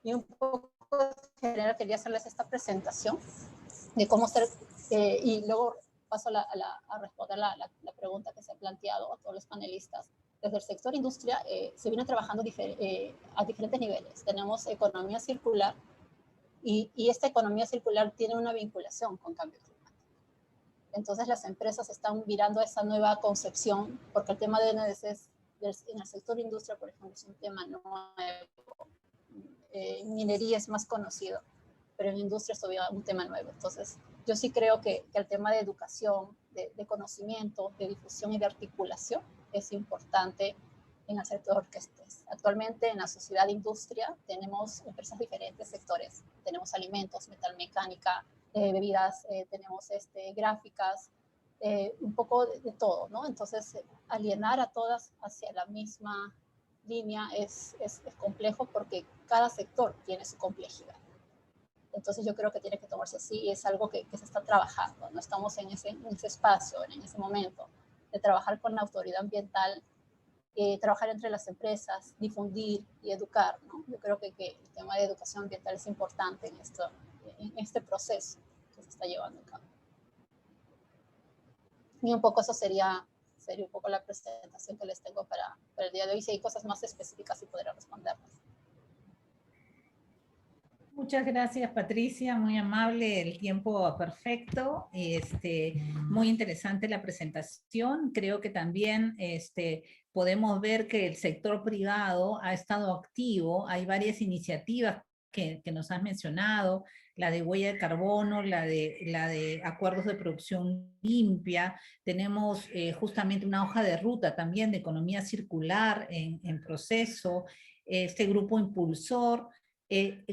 Y un poco en general quería hacerles esta presentación de cómo ser, y luego paso a responder la pregunta que se ha planteado a todos los panelistas. Desde el sector industria se viene trabajando a diferentes niveles. Tenemos economía circular y esta economía circular tiene una vinculación con cambio climático. Entonces las empresas están mirando a esa nueva concepción porque el tema de NDCs en el sector industria, por ejemplo, es un tema nuevo. En minería es más conocido, pero en industria es todavía un tema nuevo. Entonces, yo sí creo que el tema de educación, de conocimiento, de difusión y de articulación es importante en el sector que estés. Actualmente en la sociedad de industria tenemos empresas de diferentes sectores. Tenemos alimentos, metalmecánica, bebidas, tenemos gráficas, un poco de todo, ¿no? Entonces, alienar a todas hacia la misma línea es complejo porque cada sector tiene su complejidad. Entonces yo creo que tiene que tomarse así y es algo que se está trabajando. No estamos en ese espacio, en ese momento de trabajar con la autoridad ambiental, trabajar entre las empresas, difundir y educar, ¿no? Yo creo que el tema de educación ambiental es importante en este proceso que se está llevando a cabo. Y un poco eso sería un poco la presentación que les tengo para el día de hoy. Si hay cosas más específicas, sí podré responderlas. Muchas gracias, Patricia, muy amable, el tiempo perfecto, muy interesante la presentación. Creo que también podemos ver que el sector privado ha estado activo, hay varias iniciativas que nos has mencionado, la de huella de carbono, la de acuerdos de producción limpia, tenemos justamente una hoja de ruta también de economía circular en proceso, este grupo impulsor.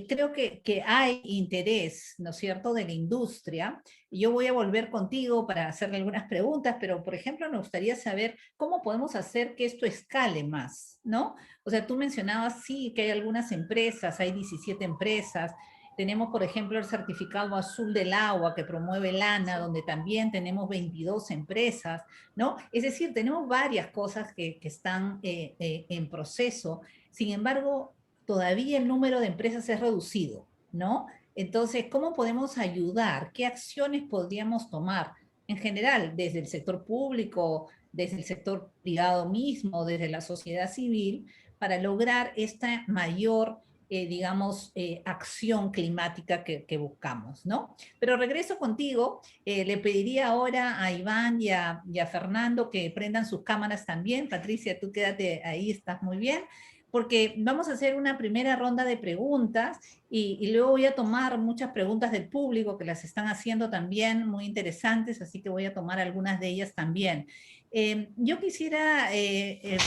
Creo que hay interés, ¿no es cierto?, de la industria. Yo voy a volver contigo para hacerle algunas preguntas, pero, por ejemplo, nos gustaría saber cómo podemos hacer que esto escale más, ¿no? O sea, tú mencionabas, sí, que hay algunas empresas, hay 17 empresas. Tenemos, por ejemplo, el certificado azul del agua que promueve el ANA, donde también tenemos 22 empresas, ¿no? Es decir, tenemos varias cosas que están en proceso. Sin embargo, todavía el número de empresas es reducido, ¿no? Entonces, ¿cómo podemos ayudar? ¿Qué acciones podríamos tomar? En general, desde el sector público, desde el sector privado mismo, desde la sociedad civil, para lograr esta mayor, acción climática que buscamos, ¿no? Pero regreso contigo, le pediría ahora a Iván y a Fernando que prendan sus cámaras también. Patricia, tú quédate ahí, estás muy bien, porque vamos a hacer una primera ronda de preguntas y luego voy a tomar muchas preguntas del público que las están haciendo también muy interesantes, así que voy a tomar algunas de ellas también. Yo quisiera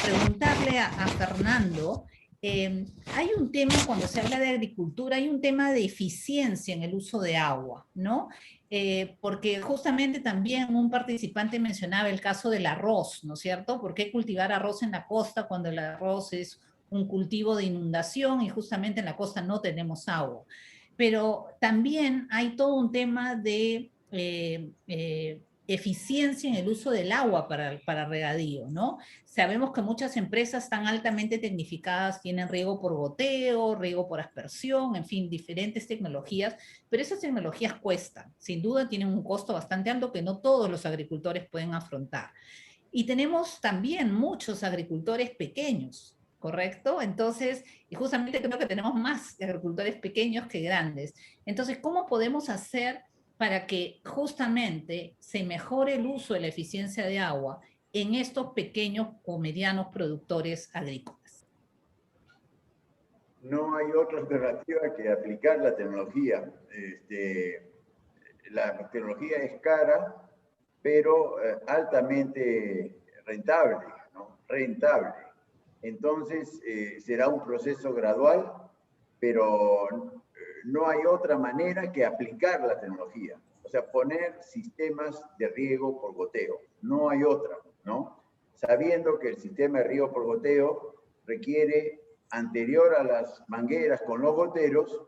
preguntarle a Fernando, hay un tema, cuando se habla de agricultura, hay un tema de eficiencia en el uso de agua, ¿no? Porque justamente también un participante mencionaba el caso del arroz, ¿no es cierto? ¿Por qué cultivar arroz en la costa cuando el arroz es un cultivo de inundación y justamente en la costa no tenemos agua? Pero también hay todo un tema de eficiencia en el uso del agua para regadío, ¿no? Sabemos que muchas empresas están altamente tecnificadas, tienen riego por goteo, riego por aspersión, en fin, diferentes tecnologías, pero esas tecnologías cuestan, sin duda tienen un costo bastante alto que no todos los agricultores pueden afrontar. Y tenemos también muchos agricultores pequeños, ¿correcto? Entonces, y justamente creo que tenemos más agricultores pequeños que grandes. Entonces, ¿cómo podemos hacer para que justamente se mejore el uso de la eficiencia de agua en estos pequeños o medianos productores agrícolas? No hay otra alternativa que aplicar la tecnología. La tecnología es cara, pero altamente rentable, ¿no? Rentable. Entonces, será un proceso gradual, pero no hay otra manera que aplicar la tecnología. O sea, poner sistemas de riego por goteo. No hay otra, ¿no? Sabiendo que el sistema de riego por goteo requiere, anterior a las mangueras con los goteros,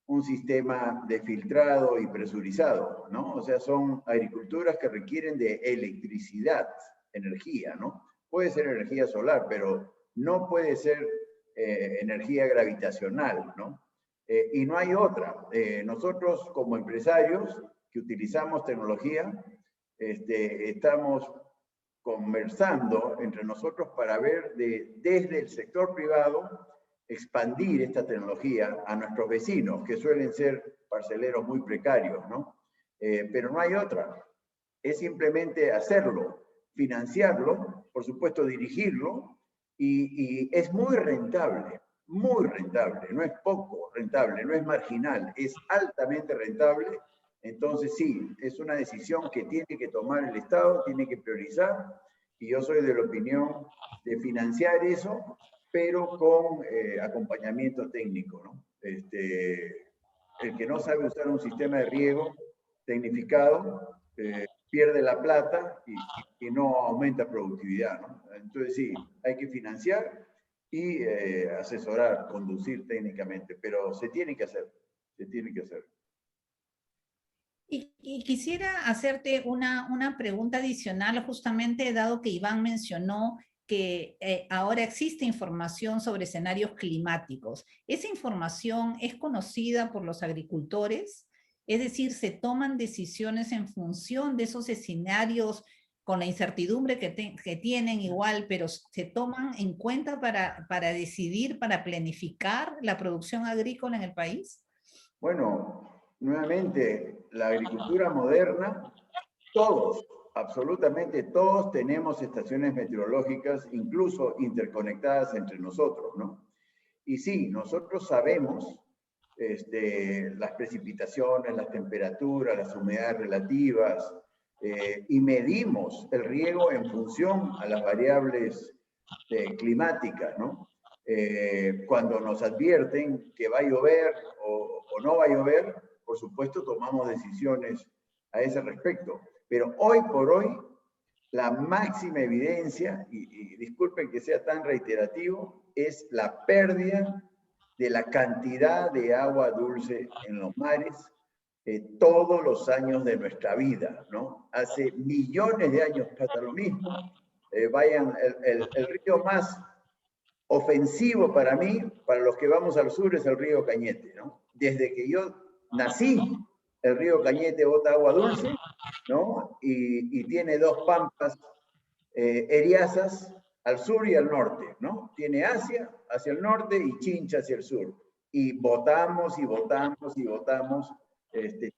un sistema de filtrado y presurizado, ¿no? O sea, son agriculturas que requieren de electricidad, energía, ¿no? Puede ser energía solar, pero no puede ser energía gravitacional, ¿no? Y no hay otra. Nosotros como empresarios que utilizamos tecnología, estamos conversando entre nosotros para ver desde el sector privado expandir esta tecnología a nuestros vecinos, que suelen ser parceleros muy precarios, ¿no? Pero no hay otra. Es simplemente hacerlo, financiarlo, por supuesto dirigirlo, y es muy rentable, no es poco rentable, no es marginal, es altamente rentable. Entonces sí, es una decisión que tiene que tomar el Estado, tiene que priorizar, y yo soy de la opinión de financiar eso, pero con acompañamiento técnico, ¿no? El que no sabe usar un sistema de riego tecnificado pierde la plata y no aumenta productividad, ¿no? Entonces sí, hay que financiar y asesorar, conducir técnicamente, pero se tiene que hacer, se tiene que hacer. Y quisiera hacerte una pregunta adicional, justamente dado que Iván mencionó que ahora existe información sobre escenarios climáticos. ¿Esa información es conocida por los agricultores? Es decir, se toman decisiones en función de esos escenarios con la incertidumbre que tienen igual, pero se toman en cuenta para decidir, para planificar la producción agrícola en el país. Bueno, nuevamente, la agricultura moderna, todos, absolutamente todos tenemos estaciones meteorológicas, incluso interconectadas entre nosotros, ¿no? Y sí, nosotros sabemos las precipitaciones, las temperaturas, las humedades relativas, y medimos el riego en función a las variables climáticas, ¿no? Cuando nos advierten que va a llover o no va a llover, por supuesto tomamos decisiones a ese respecto. Pero hoy por hoy, la máxima evidencia, y disculpen que sea tan reiterativo, es la pérdida de la cantidad de agua dulce en los mares todos los años de nuestra vida, ¿no? Hace millones de años pasa lo mismo. Vayan, el río más ofensivo para mí, para los que vamos al sur, es el río Cañete, ¿no? Desde que yo nací, el río Cañete bota agua dulce, ¿no? Y tiene dos pampas eriazas al sur y al norte, ¿no? Tiene Asia hacia el norte y Chincha hacia el sur. Y botamos y botamos y botamos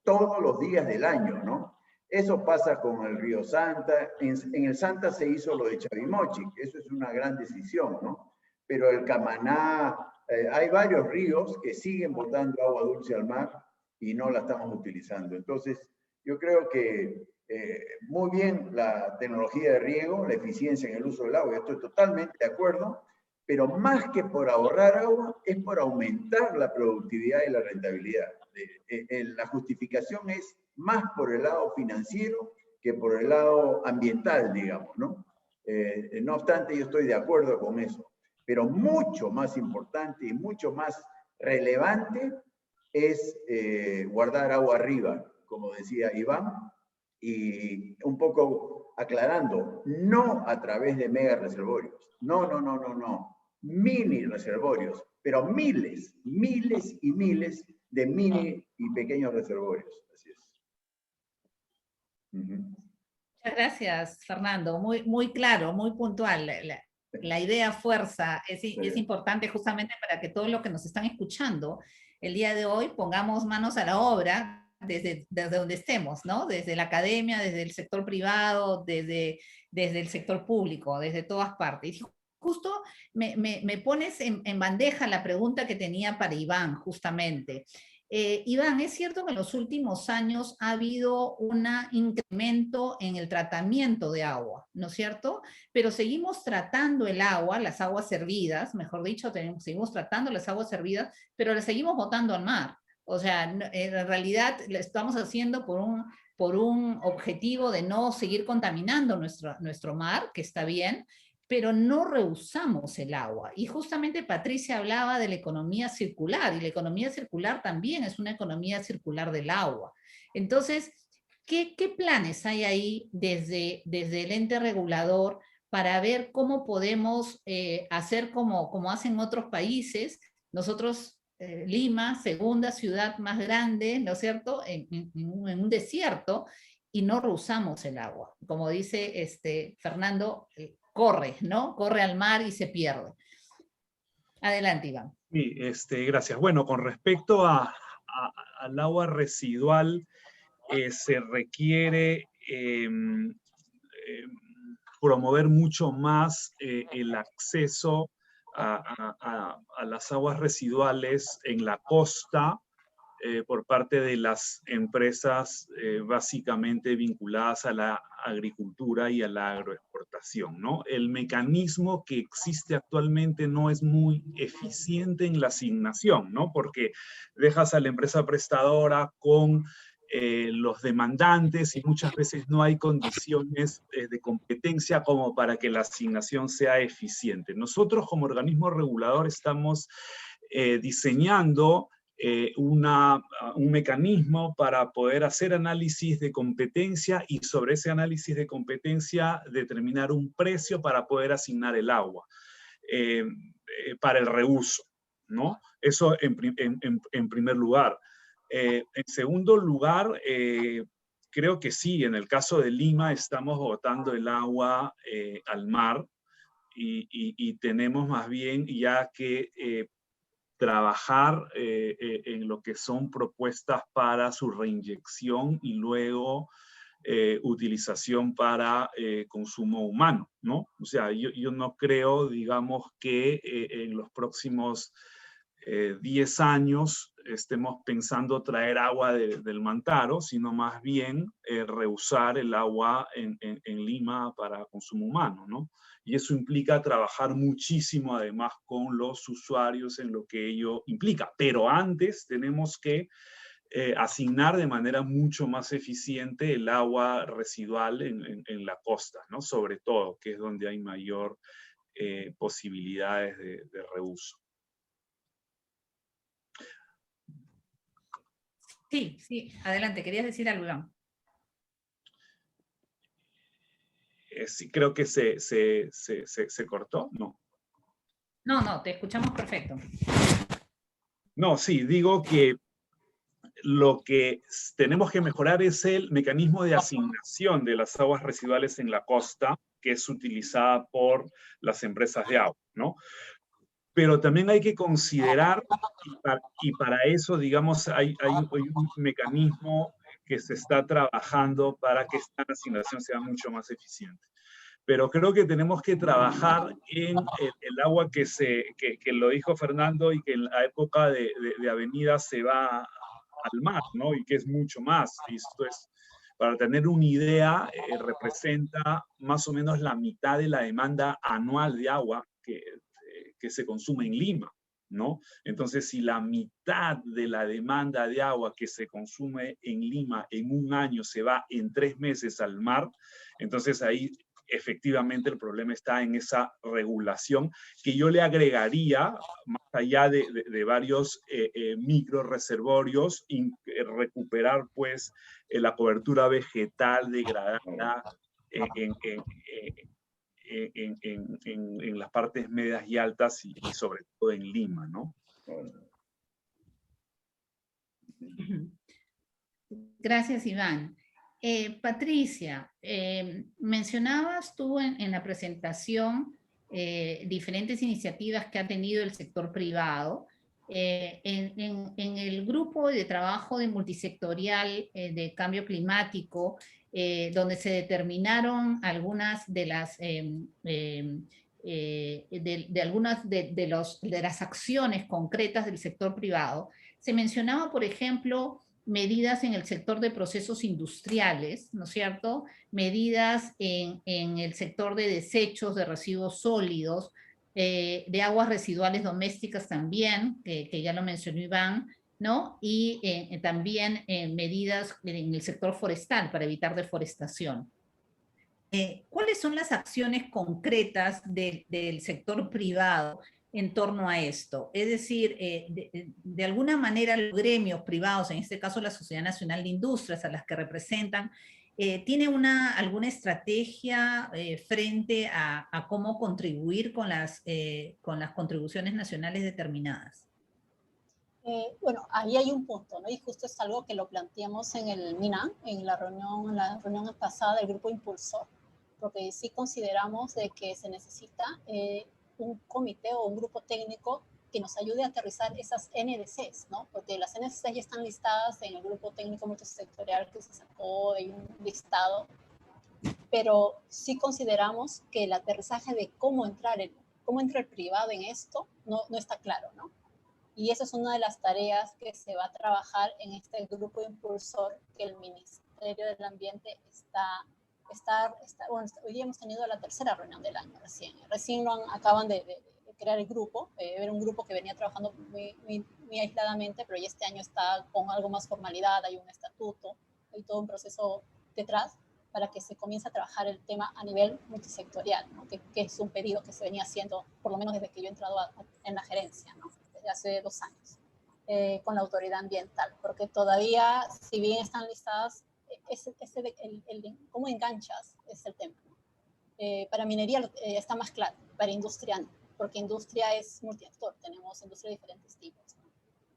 todos los días del año, ¿no? Eso pasa con el río Santa. En el Santa se hizo lo de Chavimochi, eso es una gran decisión, ¿no? Pero el Camaná, hay varios ríos que siguen botando agua dulce al mar y no la estamos utilizando. Entonces, yo creo que muy bien la tecnología de riego, la eficiencia en el uso del agua, estoy totalmente de acuerdo, pero más que por ahorrar agua, es por aumentar la productividad y la rentabilidad. La justificación es más por el lado financiero que por el lado ambiental, digamos, ¿no? No obstante, yo estoy de acuerdo con eso. Pero mucho más importante y mucho más relevante es guardar agua arriba, como decía Iván, y un poco aclarando, no a través de mega reservorios, no, mini reservorios, pero miles y miles de mini y pequeños reservorios. Así es. Muchas gracias, Fernando. Muy claro, muy puntual. La idea fuerza es importante justamente para que todos los que nos están escuchando el día de hoy pongamos manos a la obra desde donde estemos, ¿no? Desde la academia, desde el sector privado, desde el sector público, desde todas partes. Y justo me pones en bandeja la pregunta que tenía para Iván, justamente. Iván, es cierto que en los últimos años ha habido un incremento en el tratamiento de agua, ¿no es cierto? Pero seguimos tratando el agua, las aguas servidas, mejor dicho, seguimos tratando las aguas servidas, pero las seguimos botando al mar. O sea, en realidad lo estamos haciendo por un objetivo de no seguir contaminando nuestro mar, que está bien, pero no reusamos el agua. Y justamente Patricia hablaba de la economía circular, y la economía circular también es una economía circular del agua. Entonces, ¿qué planes hay ahí desde el ente regulador para ver cómo podemos hacer como hacen otros países? Nosotros, Lima, segunda ciudad más grande, ¿no es cierto?, en un desierto, y no reusamos el agua. Como dice Fernando, corre, ¿no? Corre al mar y se pierde. Adelante, Iván. Sí, gracias. Bueno, con respecto al agua residual, se requiere promover mucho más el acceso a las aguas residuales en la costa por parte de las empresas básicamente vinculadas a la agricultura y a la agroexportación, ¿no? El mecanismo que existe actualmente no es muy eficiente en la asignación, ¿no? Porque dejas a la empresa prestadora con los demandantes y muchas veces no hay condiciones de competencia como para que la asignación sea eficiente. Nosotros como organismo regulador estamos diseñando un mecanismo para poder hacer análisis de competencia y sobre ese análisis de competencia determinar un precio para poder asignar el agua para el reuso, ¿no? Eso en primer lugar. En segundo lugar, creo que sí, en el caso de Lima estamos botando el agua al mar y tenemos más bien ya que trabajar en lo que son propuestas para su reinyección y luego utilización para consumo humano, ¿no? O sea, yo no creo, digamos, que en los próximos 10 años estemos pensando traer agua del Mantaro, sino más bien reusar el agua en Lima para consumo humano, ¿no? Y eso implica trabajar muchísimo además con los usuarios en lo que ello implica. Pero antes tenemos que asignar de manera mucho más eficiente el agua residual en la costa, ¿no? Sobre todo, que es donde hay mayor posibilidades de reuso. Sí, sí, adelante, querías decir algo, Iván. Sí, creo que se cortó, ¿no? No, te escuchamos perfecto. No, sí, digo que lo que tenemos que mejorar es el mecanismo de asignación de las aguas residuales en la costa, que es utilizada por las empresas de agua, ¿no? Pero también hay que considerar, y para eso, digamos, hay un mecanismo que se está trabajando para que esta asignación sea mucho más eficiente. Pero creo que tenemos que trabajar en el agua que lo dijo Fernando y que en la época de Avenida se va al mar, ¿no? Y que es mucho más. Y esto es, para tener una idea, representa más o menos la mitad de la demanda anual de agua que se consume en Lima, ¿no? Entonces, si la mitad de la demanda de agua que se consume en Lima en un año se va en 3 meses al mar, entonces ahí efectivamente el problema está en esa regulación que yo le agregaría, más allá de varios micro reservorios, recuperar pues la cobertura vegetal degradada en las partes medias y altas y sobre todo en Lima, ¿no? Gracias, Iván. Patricia, mencionabas tú en la presentación diferentes iniciativas que ha tenido el sector privado. En el grupo de trabajo de multisectorial de cambio climático, donde se determinaron algunas de las algunas de las acciones concretas del sector privado, se mencionaba, por ejemplo, medidas en el sector de procesos industriales, ¿no es cierto? Medidas en el sector de desechos, de residuos sólidos, de aguas residuales domésticas también, que ya lo mencionó Iván, ¿no? Y también medidas en el sector forestal para evitar deforestación. ¿Cuáles son las acciones concretas del sector privado en torno a esto? Es decir, de alguna manera los gremios privados, en este caso la Sociedad Nacional de Industrias, a las que representan, ¿tiene alguna estrategia frente a cómo contribuir con las contribuciones nacionales determinadas? Bueno, ahí hay un punto, ¿no? Y justo es algo que lo planteamos en el MINAN, en la reunión pasada del grupo impulsor, porque sí consideramos de que se necesita un comité o un grupo técnico que nos ayude a aterrizar esas NDCs, ¿no? Porque las NDCs ya están listadas en el grupo técnico multisectorial que se sacó de un listado, pero sí consideramos que el aterrizaje de cómo entra el privado en esto no está claro, ¿no? Y esa es una de las tareas que se va a trabajar en este grupo impulsor que el Ministerio del Ambiente bueno, hoy día hemos tenido la tercera reunión del año recién acaban de crear el grupo, era un grupo que venía trabajando muy aisladamente, pero ya este año está con algo más formalidad, hay un estatuto, hay todo un proceso detrás para que se comience a trabajar el tema a nivel multisectorial, ¿no? que es un pedido que se venía haciendo, por lo menos desde que yo he entrado en la gerencia, ¿no? Desde hace 2 años, con la autoridad ambiental, porque todavía, si bien están listadas, cómo enganchas es el tema, ¿no? Para minería está más claro, para industria no, porque industria es multiactor, tenemos industria de diferentes tipos, ¿no?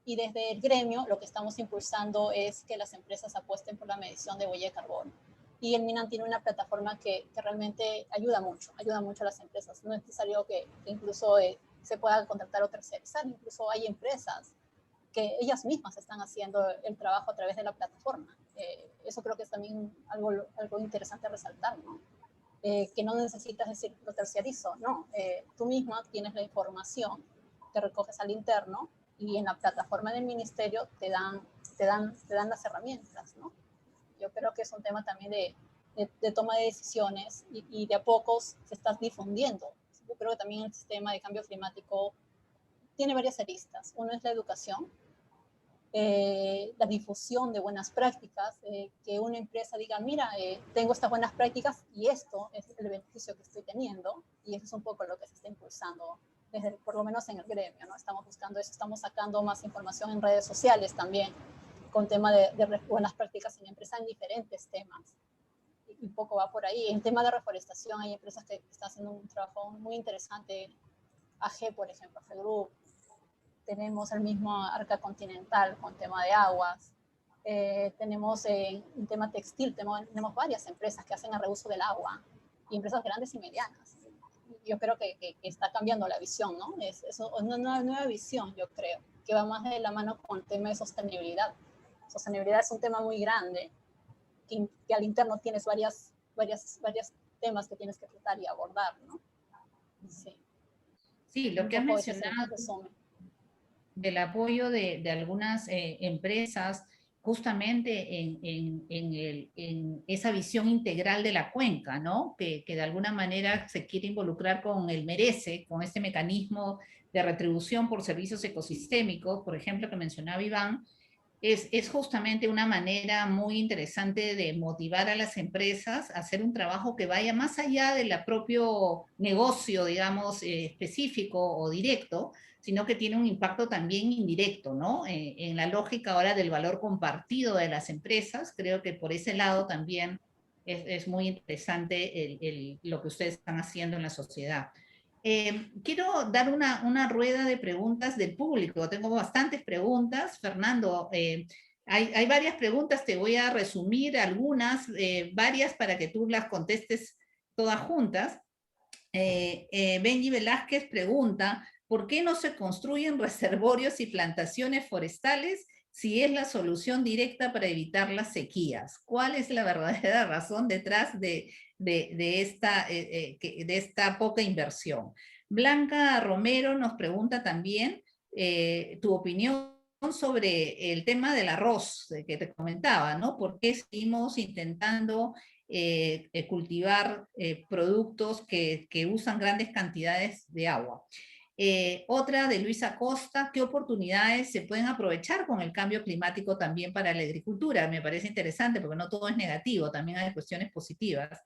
Y desde el gremio lo que estamos impulsando es que las empresas apuesten por la medición de huella de carbono. Y el MINAN tiene una plataforma que realmente ayuda mucho a las empresas. No es necesario que incluso se pueda contratar o tercerizar, incluso hay empresas que ellas mismas están haciendo el trabajo a través de la plataforma. Eso creo que es también algo interesante a resaltar, ¿no? Que no necesitas decir, lo terciarizo, no. Tú misma tienes la información, te recoges al interno y en la plataforma del ministerio te dan las herramientas, ¿no? Yo creo que es un tema también de toma de decisiones y de a pocos se está difundiendo. Yo creo que también el sistema de cambio climático tiene varias aristas. Uno es la educación, la difusión de buenas prácticas, que una empresa diga, mira, tengo estas buenas prácticas y esto es el beneficio que estoy teniendo, y eso es un poco lo que se está impulsando, por lo menos en el gremio, ¿no? Estamos buscando eso, estamos sacando más información en redes sociales también, con tema de buenas prácticas en empresas en diferentes temas. Y un poco va por ahí. En tema de reforestación hay empresas que están haciendo un trabajo muy interesante. AG, por ejemplo, AG Group. Tenemos el mismo Arca Continental con tema de aguas. Tenemos en tema textil, tenemos varias empresas que hacen el reuso del agua, y empresas grandes y medianas. Yo creo que está cambiando la visión, ¿no? Es una nueva visión, yo creo, que va más de la mano con el tema de sostenibilidad. Sostenibilidad es un tema muy grande, que al interno tienes varios temas que tienes que tratar y abordar, ¿no? Sí. Sí, lo que has mencionado del apoyo de algunas empresas justamente en esa visión integral de la cuenca, ¿no? Que de alguna manera se quiere involucrar con el MERECE, con este mecanismo de retribución por servicios ecosistémicos, por ejemplo, que mencionaba Iván. Es justamente una manera muy interesante de motivar a las empresas a hacer un trabajo que vaya más allá del propio negocio, digamos, específico o directo, sino que tiene un impacto también indirecto, ¿no? En la lógica ahora del valor compartido de las empresas, creo que por ese lado también es muy interesante lo que ustedes están haciendo en la sociedad. Quiero dar una rueda de preguntas del público. Tengo bastantes preguntas. Fernando, hay varias preguntas, te voy a resumir algunas, varias para que tú las contestes todas juntas. Benji Velázquez pregunta, ¿por qué no se construyen reservorios y plantaciones forestales si es la solución directa para evitar las sequías? ¿Cuál es la verdadera razón detrás de esta poca inversión? Blanca Romero nos pregunta también tu opinión sobre el tema del arroz que te comentaba, ¿no? ¿Por qué seguimos intentando cultivar productos que usan grandes cantidades de agua? Otra de Luisa Costa, ¿qué oportunidades se pueden aprovechar con el cambio climático también para la agricultura? Me parece interesante porque no todo es negativo, también hay cuestiones positivas.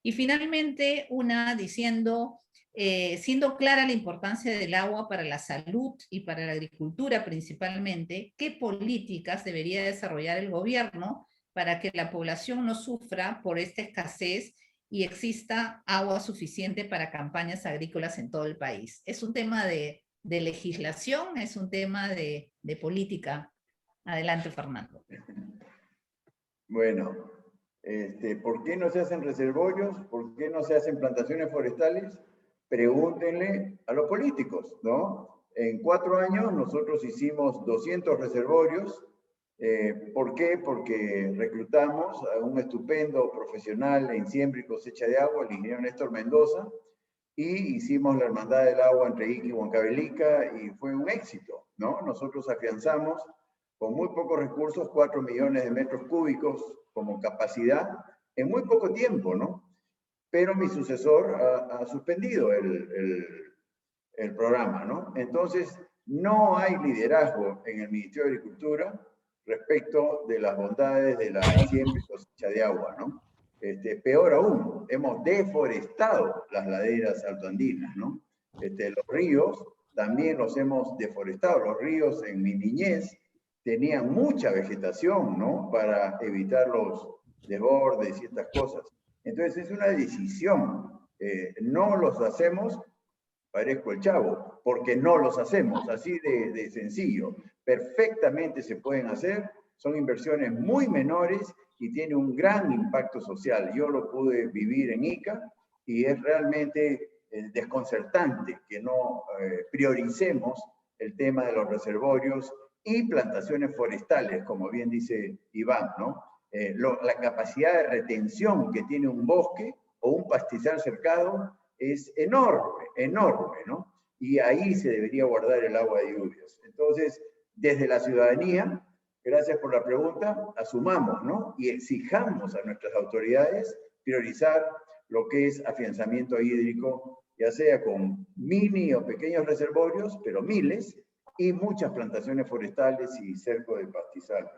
Y finalmente una diciendo, siendo clara la importancia del agua para la salud y para la agricultura principalmente, ¿qué políticas debería desarrollar el gobierno para que la población no sufra por esta escasez y exista agua suficiente para campañas agrícolas en todo el país? Es un tema de legislación, es un tema de política. Adelante, Fernando. Bueno, ¿por qué no se hacen reservorios? ¿Por qué no se hacen plantaciones forestales? Pregúntenle a los políticos, ¿no? En 4 años nosotros hicimos 200 reservorios. ¿Por qué? Porque reclutamos a un estupendo profesional en siembra y cosecha de agua, el ingeniero Néstor Mendoza, y hicimos la hermandad del agua entre Ica y Huancavelica, y fue un éxito, ¿no? Nosotros afianzamos con muy pocos recursos 4 millones de metros cúbicos como capacidad en muy poco tiempo, ¿no? Pero mi sucesor ha suspendido el programa, ¿no? Entonces, no hay liderazgo en el Ministerio de Agricultura respecto de las bondades de la siembra y cosecha de agua, ¿no? Peor aún, hemos deforestado las laderas altoandinas, ¿no? Los ríos también los hemos deforestado. Los ríos en mi niñez tenían mucha vegetación, ¿no? Para evitar los desbordes y estas cosas. Entonces es una decisión. No los hacemos, parezco el Chavo, porque no los hacemos, así de sencillo. perfectamente se pueden hacer, son inversiones muy menores y tiene un gran impacto social. Yo lo pude vivir en Ica y es realmente desconcertante que no prioricemos el tema de los reservorios y plantaciones forestales, como bien dice Iván, ¿no? La capacidad de retención que tiene un bosque o un pastizal cercado es enorme, enorme, ¿no? Y ahí se debería guardar el agua de lluvias. Entonces, desde la ciudadanía, gracias por la pregunta, asumamos, ¿no? Y exijamos a nuestras autoridades priorizar lo que es afianzamiento hídrico, ya sea con mini o pequeños reservorios, pero miles, y muchas plantaciones forestales y cerco de pastizales.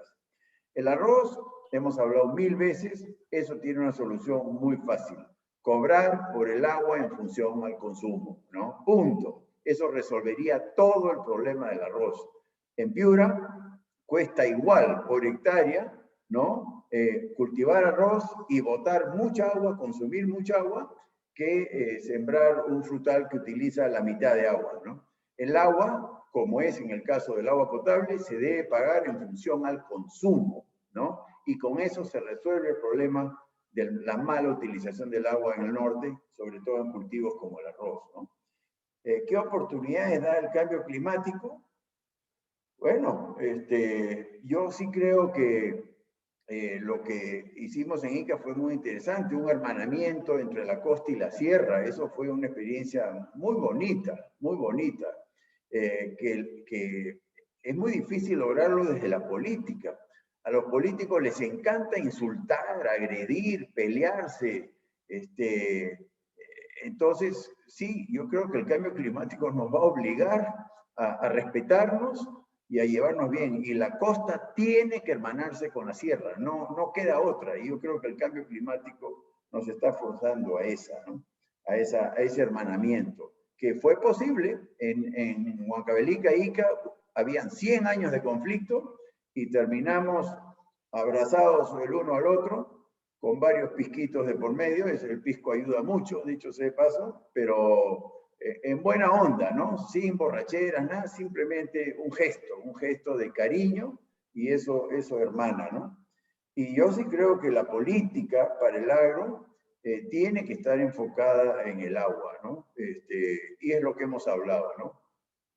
El arroz, hemos hablado 1000 veces, eso tiene una solución muy fácil. Cobrar por el agua en función al consumo, ¿no? Punto. Eso resolvería todo el problema del arroz. En Piura cuesta igual por hectárea, ¿no? Cultivar arroz y botar mucha agua, consumir mucha agua, que sembrar un frutal que utiliza la mitad de agua, ¿no? El agua, como es en el caso del agua potable, se debe pagar en función al consumo, ¿no? Y con eso se resuelve el problema de la mala utilización del agua en el norte, sobre todo en cultivos como el arroz, ¿no? ¿Qué oportunidades da el cambio climático? Bueno, yo sí creo que lo que hicimos en Ica fue muy interesante, un hermanamiento entre la costa y la sierra. Eso fue una experiencia muy bonita, que es muy difícil lograrlo desde la política. A los políticos les encanta insultar, agredir, pelearse. Entonces, sí, yo creo que el cambio climático nos va a obligar a respetarnos y a llevarnos bien. Y la costa tiene que hermanarse con la sierra, no queda otra. Y yo creo que el cambio climático nos está forzando a ¿no? a ese hermanamiento, que fue posible en Huancavelica, Ica, habían 100 años de conflicto y terminamos abrazados el uno al otro, con varios pisquitos de por medio. El pisco ayuda mucho, dicho sea de paso, pero en buena onda, ¿no? Sin borracheras, nada, simplemente un gesto de cariño, y eso hermana, ¿no? Y yo sí creo que la política para el agro tiene que estar enfocada en el agua, ¿no? Y es lo que hemos hablado, ¿no?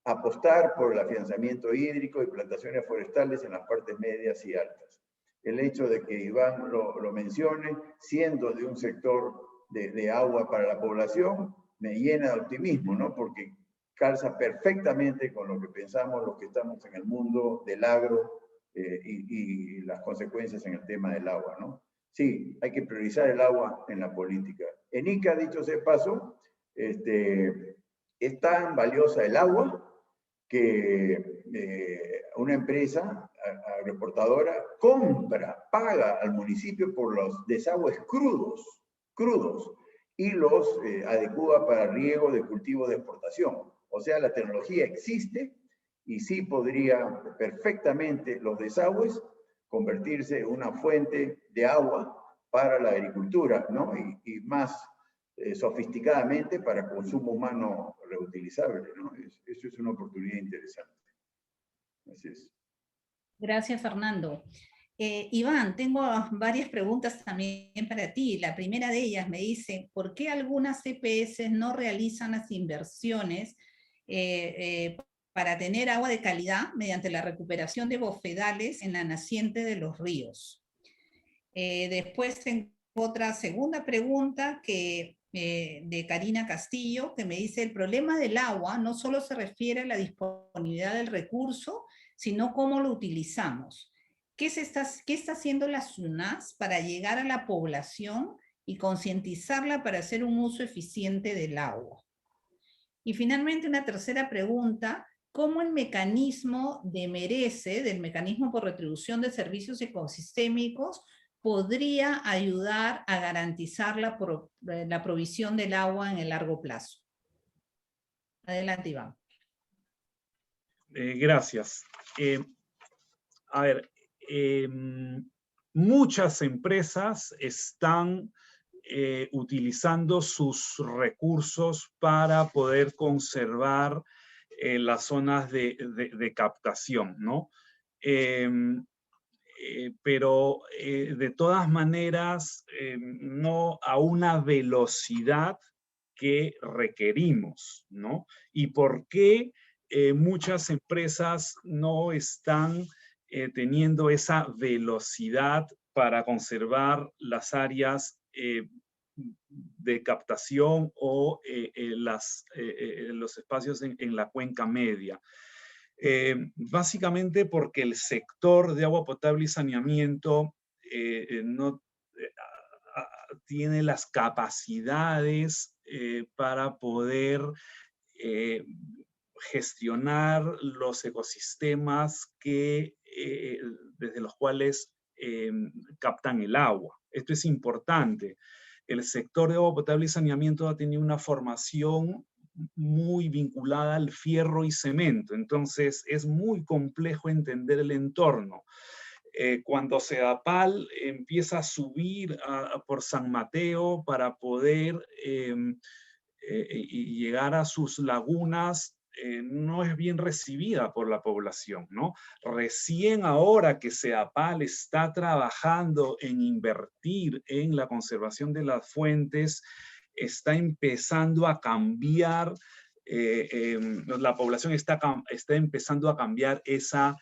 Apostar por el afianzamiento hídrico y plantaciones forestales en las partes medias y altas. El hecho de que Iván lo mencione, siendo de un sector de agua para la población, me llena de optimismo, ¿no? Porque calza perfectamente con lo que pensamos los que estamos en el mundo del agro y las consecuencias en el tema del agua, ¿no? Sí, hay que priorizar el agua en la política. En Ica, dicho sea de paso, es tan valiosa el agua que una empresa agroexportadora paga al municipio por los desagües crudos, y los adecúa para riego de cultivos de exportación. O sea, la tecnología existe y sí podría perfectamente los desagües convertirse en una fuente de agua para la agricultura, ¿no? Y más sofisticadamente para consumo humano reutilizable, ¿no? Eso es una oportunidad interesante. Así es. Gracias, Fernando. Iván, tengo varias preguntas también para ti. La primera de ellas me dice, ¿por qué algunas CPS no realizan las inversiones para tener agua de calidad mediante la recuperación de bofedales en la naciente de los ríos? Después tengo otra segunda pregunta de Karina Castillo, que me dice, el problema del agua no solo se refiere a la disponibilidad del recurso, sino cómo lo utilizamos. ¿Qué está haciendo la SUNAS para llegar a la población y concientizarla para hacer un uso eficiente del agua? Y finalmente una tercera pregunta, ¿cómo el mecanismo de MERECE, del Mecanismo por Retribución de Servicios Ecosistémicos, podría ayudar a garantizar la provisión del agua en el largo plazo? Adelante, Iván. Gracias. A ver, muchas empresas están utilizando sus recursos para poder conservar las zonas de captación, ¿no? Pero de todas maneras, no a una velocidad que requerimos, ¿no? ¿Y por qué muchas empresas no están teniendo esa velocidad para conservar las áreas de captación o los espacios en la cuenca media? Básicamente porque el sector de agua potable y saneamiento no tiene las capacidades para poder gestionar los ecosistemas desde los cuales captan el agua. Esto es importante. El sector de agua potable y saneamiento ha tenido una formación muy vinculada al fierro y cemento, entonces es muy complejo entender el entorno. Cuando Sedapal empieza a subir por San Mateo para poder llegar a sus lagunas, no es bien recibida por la población, ¿no? Recién ahora que Sedapal está trabajando en invertir en la conservación de las fuentes, está empezando a cambiar, la población está empezando a cambiar esa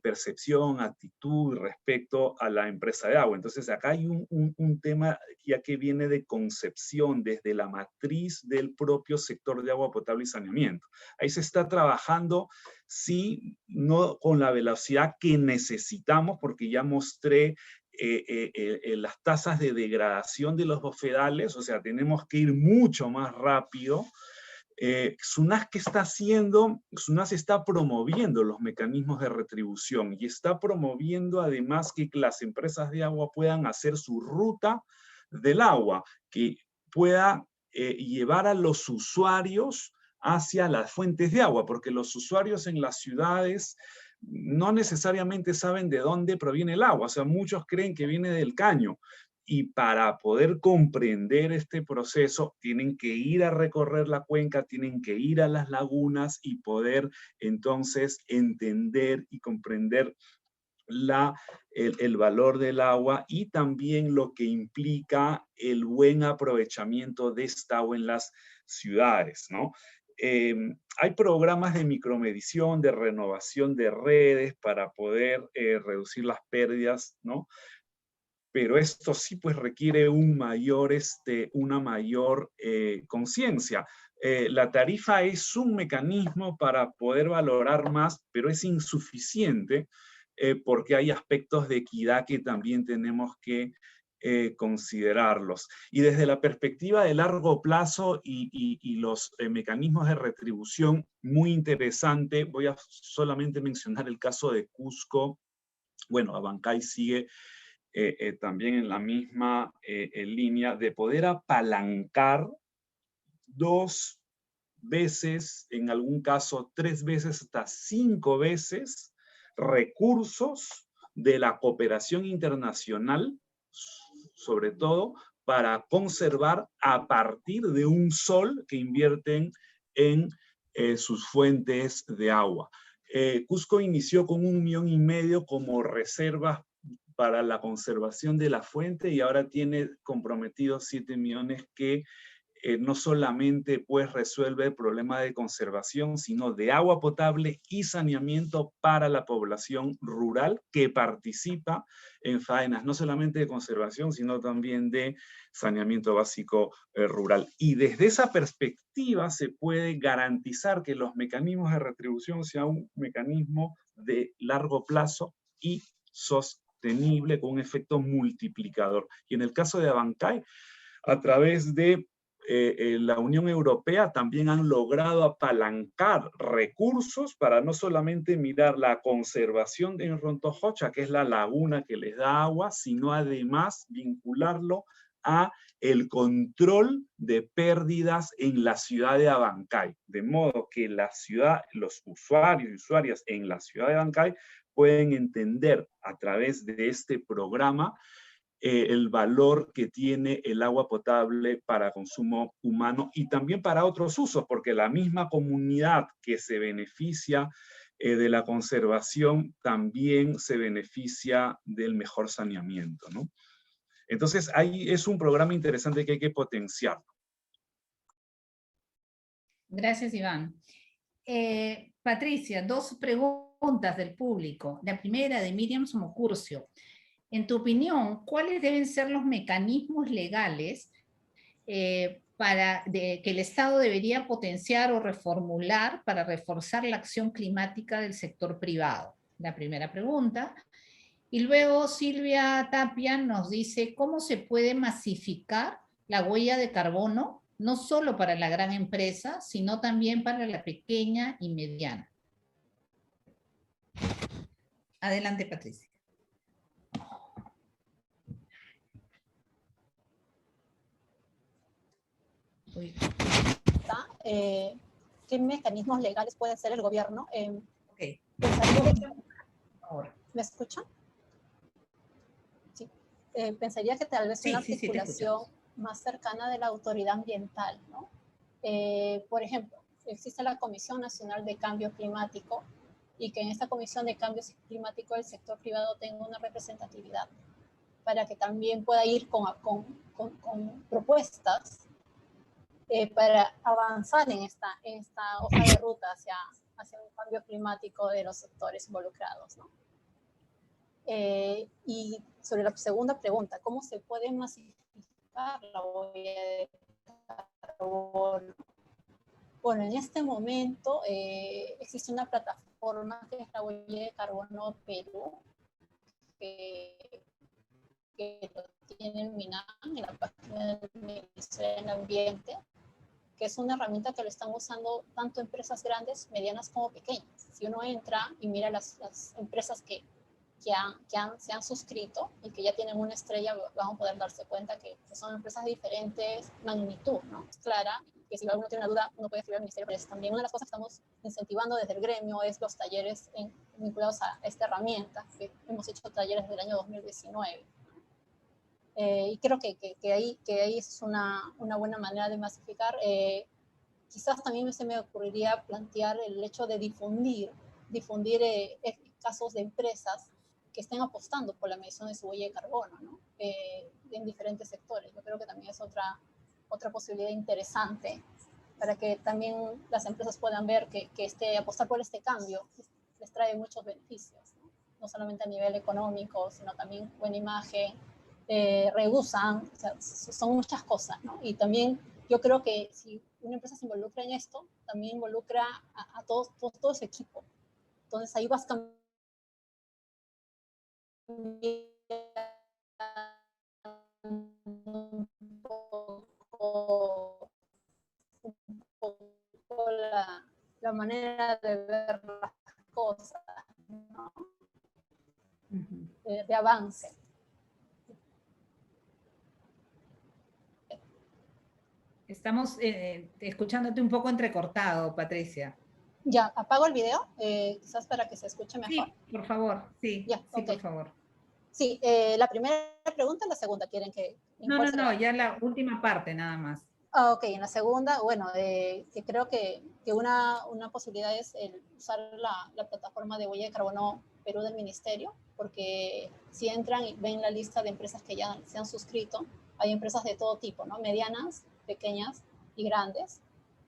percepción, actitud respecto a la empresa de agua. Entonces acá hay un tema ya que viene de concepción desde la matriz del propio sector de agua potable y saneamiento. Ahí se está trabajando, sí, no con la velocidad que necesitamos, porque ya mostré las tasas de degradación de los bofedales, o sea, tenemos que ir mucho más rápido. SUNAS, ¿qué está haciendo? SUNAS está promoviendo los mecanismos de retribución y está promoviendo además que las empresas de agua puedan hacer su ruta del agua, que pueda llevar a los usuarios hacia las fuentes de agua, porque los usuarios en las ciudades no necesariamente saben de dónde proviene el agua, o sea, muchos creen que viene del caño. Y para poder comprender este proceso, tienen que ir a recorrer la cuenca, tienen que ir a las lagunas y poder entonces entender y comprender el valor del agua y también lo que implica el buen aprovechamiento de esta agua en las ciudades, ¿no? Hay programas de micromedición, de renovación de redes para poder reducir las pérdidas, ¿no? Pero esto sí pues requiere una mayor conciencia. La tarifa es un mecanismo para poder valorar más, pero es insuficiente porque hay aspectos de equidad que también tenemos que considerarlos. Y desde la perspectiva de largo plazo y los mecanismos de retribución, muy interesante, voy a solamente mencionar el caso de Cusco. Bueno, Abancay sigue también en la misma línea de poder apalancar 2 veces, en algún caso 3 veces, hasta 5 veces recursos de la cooperación internacional, sobre todo para conservar a partir de un sol que invierten en sus fuentes de agua. Cusco inició con 1,5 millones como reservas para la conservación de la fuente y ahora tiene comprometidos 7 millones que no solamente pues resuelve el problema de conservación, sino de agua potable y saneamiento para la población rural que participa en faenas, no solamente de conservación, sino también de saneamiento básico rural. Y desde esa perspectiva se puede garantizar que los mecanismos de retribución sean un mecanismo de largo plazo y sostenible con un efecto multiplicador. Y en el caso de Abancay, a través de la Unión Europea también han logrado apalancar recursos para no solamente mirar la conservación de Rontojocha, que es la laguna que les da agua, sino además vincularlo a el control de pérdidas en la ciudad de Abancay, de modo que los usuarios y usuarias en la ciudad de Abancay pueden entender a través de este programa el valor que tiene el agua potable para consumo humano y también para otros usos, porque la misma comunidad que se beneficia de la conservación también se beneficia del mejor saneamiento, ¿no? Entonces, ahí es un programa interesante que hay que potenciar. Gracias, Iván. Patricia, dos preguntas del público. La primera de Miriam Somocurcio. En tu opinión, ¿cuáles deben ser los mecanismos legales que el Estado debería potenciar o reformular para reforzar la acción climática del sector privado? La primera pregunta. Y luego Silvia Tapia nos dice, ¿cómo se puede masificar la huella de carbono, no solo para la gran empresa, sino también para la pequeña y mediana? Adelante, Patricia. ¿Qué mecanismos legales puede hacer el gobierno? Okay. ¿Me escuchan? Sí. Pensaría que tal vez una articulación más cercana de la autoridad ambiental, ¿no? Por ejemplo, existe la Comisión Nacional de Cambio Climático y que en esta Comisión de Cambio Climático el sector privado tenga una representatividad para que también pueda ir con propuestas para avanzar en esta hoja de ruta hacia un cambio climático de los sectores involucrados, ¿no? Y sobre la segunda pregunta, ¿cómo se puede masificar la huella de carbono? Bueno, en este momento existe una plataforma que es la huella de carbono Perú, que lo tiene el MINAM en la página del Ministerio del Ambiente, que es una herramienta que lo están usando tanto empresas grandes, medianas como pequeñas. Si uno entra y mira las empresas que se han suscrito y que ya tienen una estrella, van a poder darse cuenta que son empresas de diferentes magnitud, ¿no? Es clara, que si alguno tiene una duda, uno puede escribir al Ministerio, pero también una de las cosas que estamos incentivando desde el gremio es los talleres vinculados a esta herramienta, que hemos hecho talleres desde el año 2019. Y creo que ahí es una buena manera de masificar. Quizás también se me ocurriría plantear el hecho de difundir casos de empresas que estén apostando por la medición de su huella de carbono, ¿no? En diferentes sectores. Yo creo que también es otra posibilidad interesante para que también las empresas puedan ver que apostar por este cambio les trae muchos beneficios, ¿no? No solamente a nivel económico, sino también buena imagen, reducen, o sea, son muchas cosas, ¿no? Y también yo creo que si una empresa se involucra en esto, también involucra a todo su equipo. Entonces ahí vas cambiando un poco la manera de ver las cosas, ¿no? De avance. Estamos escuchándote un poco entrecortado, Patricia. Ya, apago el video, quizás para que se escuche mejor. Sí, por favor, sí, ya, sí, okay. Por favor. Sí, la primera pregunta o la segunda, ¿quieren que...? No, ya la última parte nada más. Ok, en la segunda, bueno, que creo que una posibilidad es usar la plataforma de huella de carbono Perú del Ministerio, porque si entran y ven la lista de empresas que ya se han suscrito, hay empresas de todo tipo, ¿no? Medianas, pequeñas y grandes.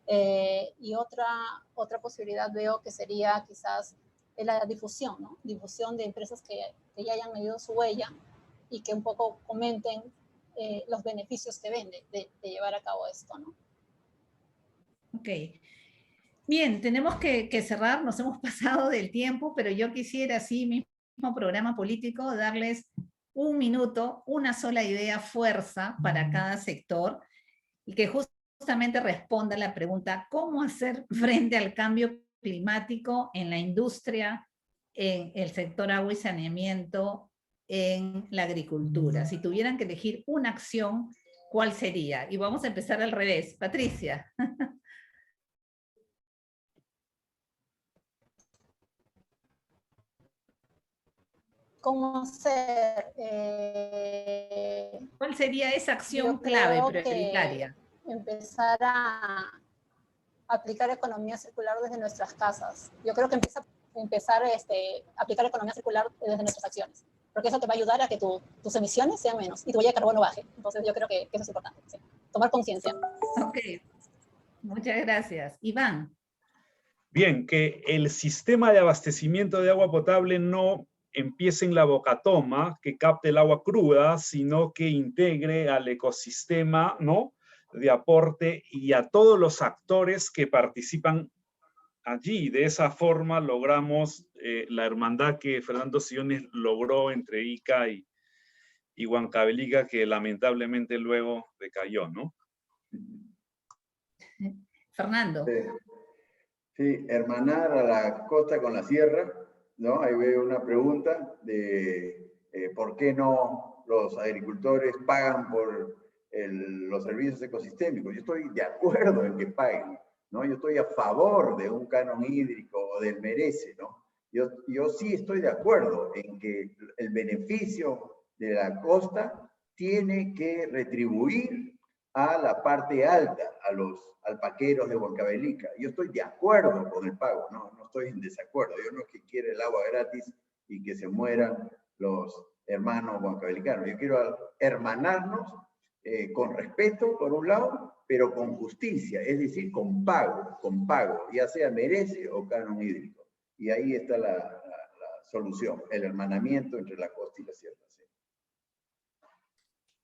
Y otra posibilidad veo que sería quizás la difusión, ¿no? Difusión de empresas que ya hayan medido su huella y que un poco comenten los beneficios que ven de llevar a cabo esto, ¿no? Ok. Bien, tenemos que cerrar, nos hemos pasado del tiempo, pero yo quisiera, así mismo programa político, darles un minuto, una sola idea, fuerza para cada sector, y que justamente responda a la pregunta, ¿cómo hacer frente al cambio climático en la industria, en el sector agua y saneamiento, en la agricultura? Si tuvieran que elegir una acción, ¿cuál sería? Y vamos a empezar al revés. Patricia. ¿Cómo hacer? ¿Cuál sería esa acción Yo clave, creo prioritaria? que empezar a aplicar economía circular desde nuestras casas. Yo creo que empezar a aplicar economía circular desde nuestras acciones, porque eso te va a ayudar a que tus emisiones sean menos y tu huella de carbono baje. Entonces yo creo que eso es importante, sí. Tomar conciencia. Ok, muchas gracias. Iván. Bien, que el sistema de abastecimiento de agua potable no empiece en la bocatoma, que capte el agua cruda, sino que integre al ecosistema, ¿no?, de aporte y a todos los actores que participan allí. De esa forma logramos la hermandad que Fernando Sillones logró entre Ica y Huancavelica, que lamentablemente luego decayó, ¿no? Fernando. Sí, hermanar a la costa con la sierra, ¿no? Ahí veo una pregunta de por qué no los agricultores pagan por los servicios ecosistémicos. Yo estoy de acuerdo en que paguen, ¿no? Yo estoy a favor de un canon hídrico o del merece, ¿no? Yo sí estoy de acuerdo en que el beneficio de la costa tiene que retribuir a la parte alta, a los alpaqueros de Huancavelica. Yo estoy de acuerdo con el pago, no estoy en desacuerdo. Yo no es que quiera el agua gratis y que se mueran los hermanos huancavelicanos. Yo quiero hermanarnos con respeto, por un lado, pero con justicia, es decir, con pago, ya sea merece o canon hídrico. Y ahí está la solución, el hermanamiento entre la costa y la sierra. ¿Sí?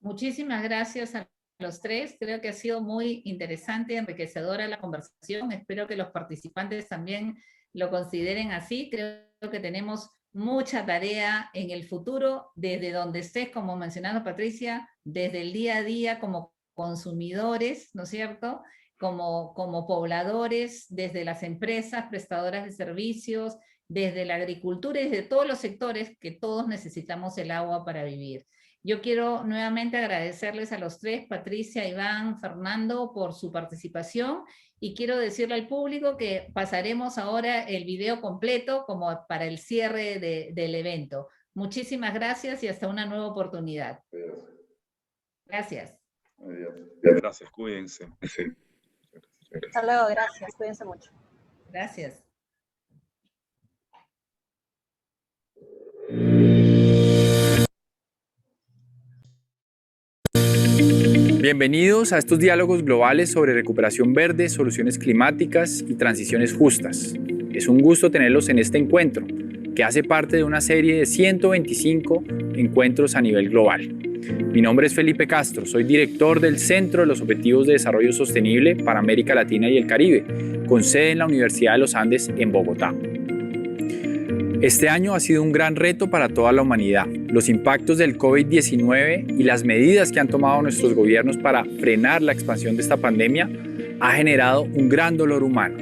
Muchísimas gracias a los tres. Creo que ha sido muy interesante y enriquecedora la conversación. Espero que los participantes también lo consideren así. Creo que tenemos mucha tarea en el futuro, desde donde estés, como mencionaba Patricia, desde el día a día como consumidores, ¿no es cierto?, como pobladores, desde las empresas prestadoras de servicios, desde la agricultura y desde todos los sectores que todos necesitamos el agua para vivir. Yo quiero nuevamente agradecerles a los tres, Patricia, Iván, Fernando, por su participación, y quiero decirle al público que pasaremos ahora el video completo como para el cierre del evento. Muchísimas gracias y hasta una nueva oportunidad. Gracias. Gracias, cuídense. Hasta luego, gracias, cuídense mucho. Gracias. Bienvenidos a estos diálogos globales sobre recuperación verde, soluciones climáticas y transiciones justas. Es un gusto tenerlos en este encuentro, que hace parte de una serie de 125 encuentros a nivel global. Mi nombre es Felipe Castro, soy director del Centro de los Objetivos de Desarrollo Sostenible para América Latina y el Caribe, con sede en la Universidad de los Andes en Bogotá. Este año ha sido un gran reto para toda la humanidad. Los impactos del COVID-19 y las medidas que han tomado nuestros gobiernos para frenar la expansión de esta pandemia ha generado un gran dolor humano.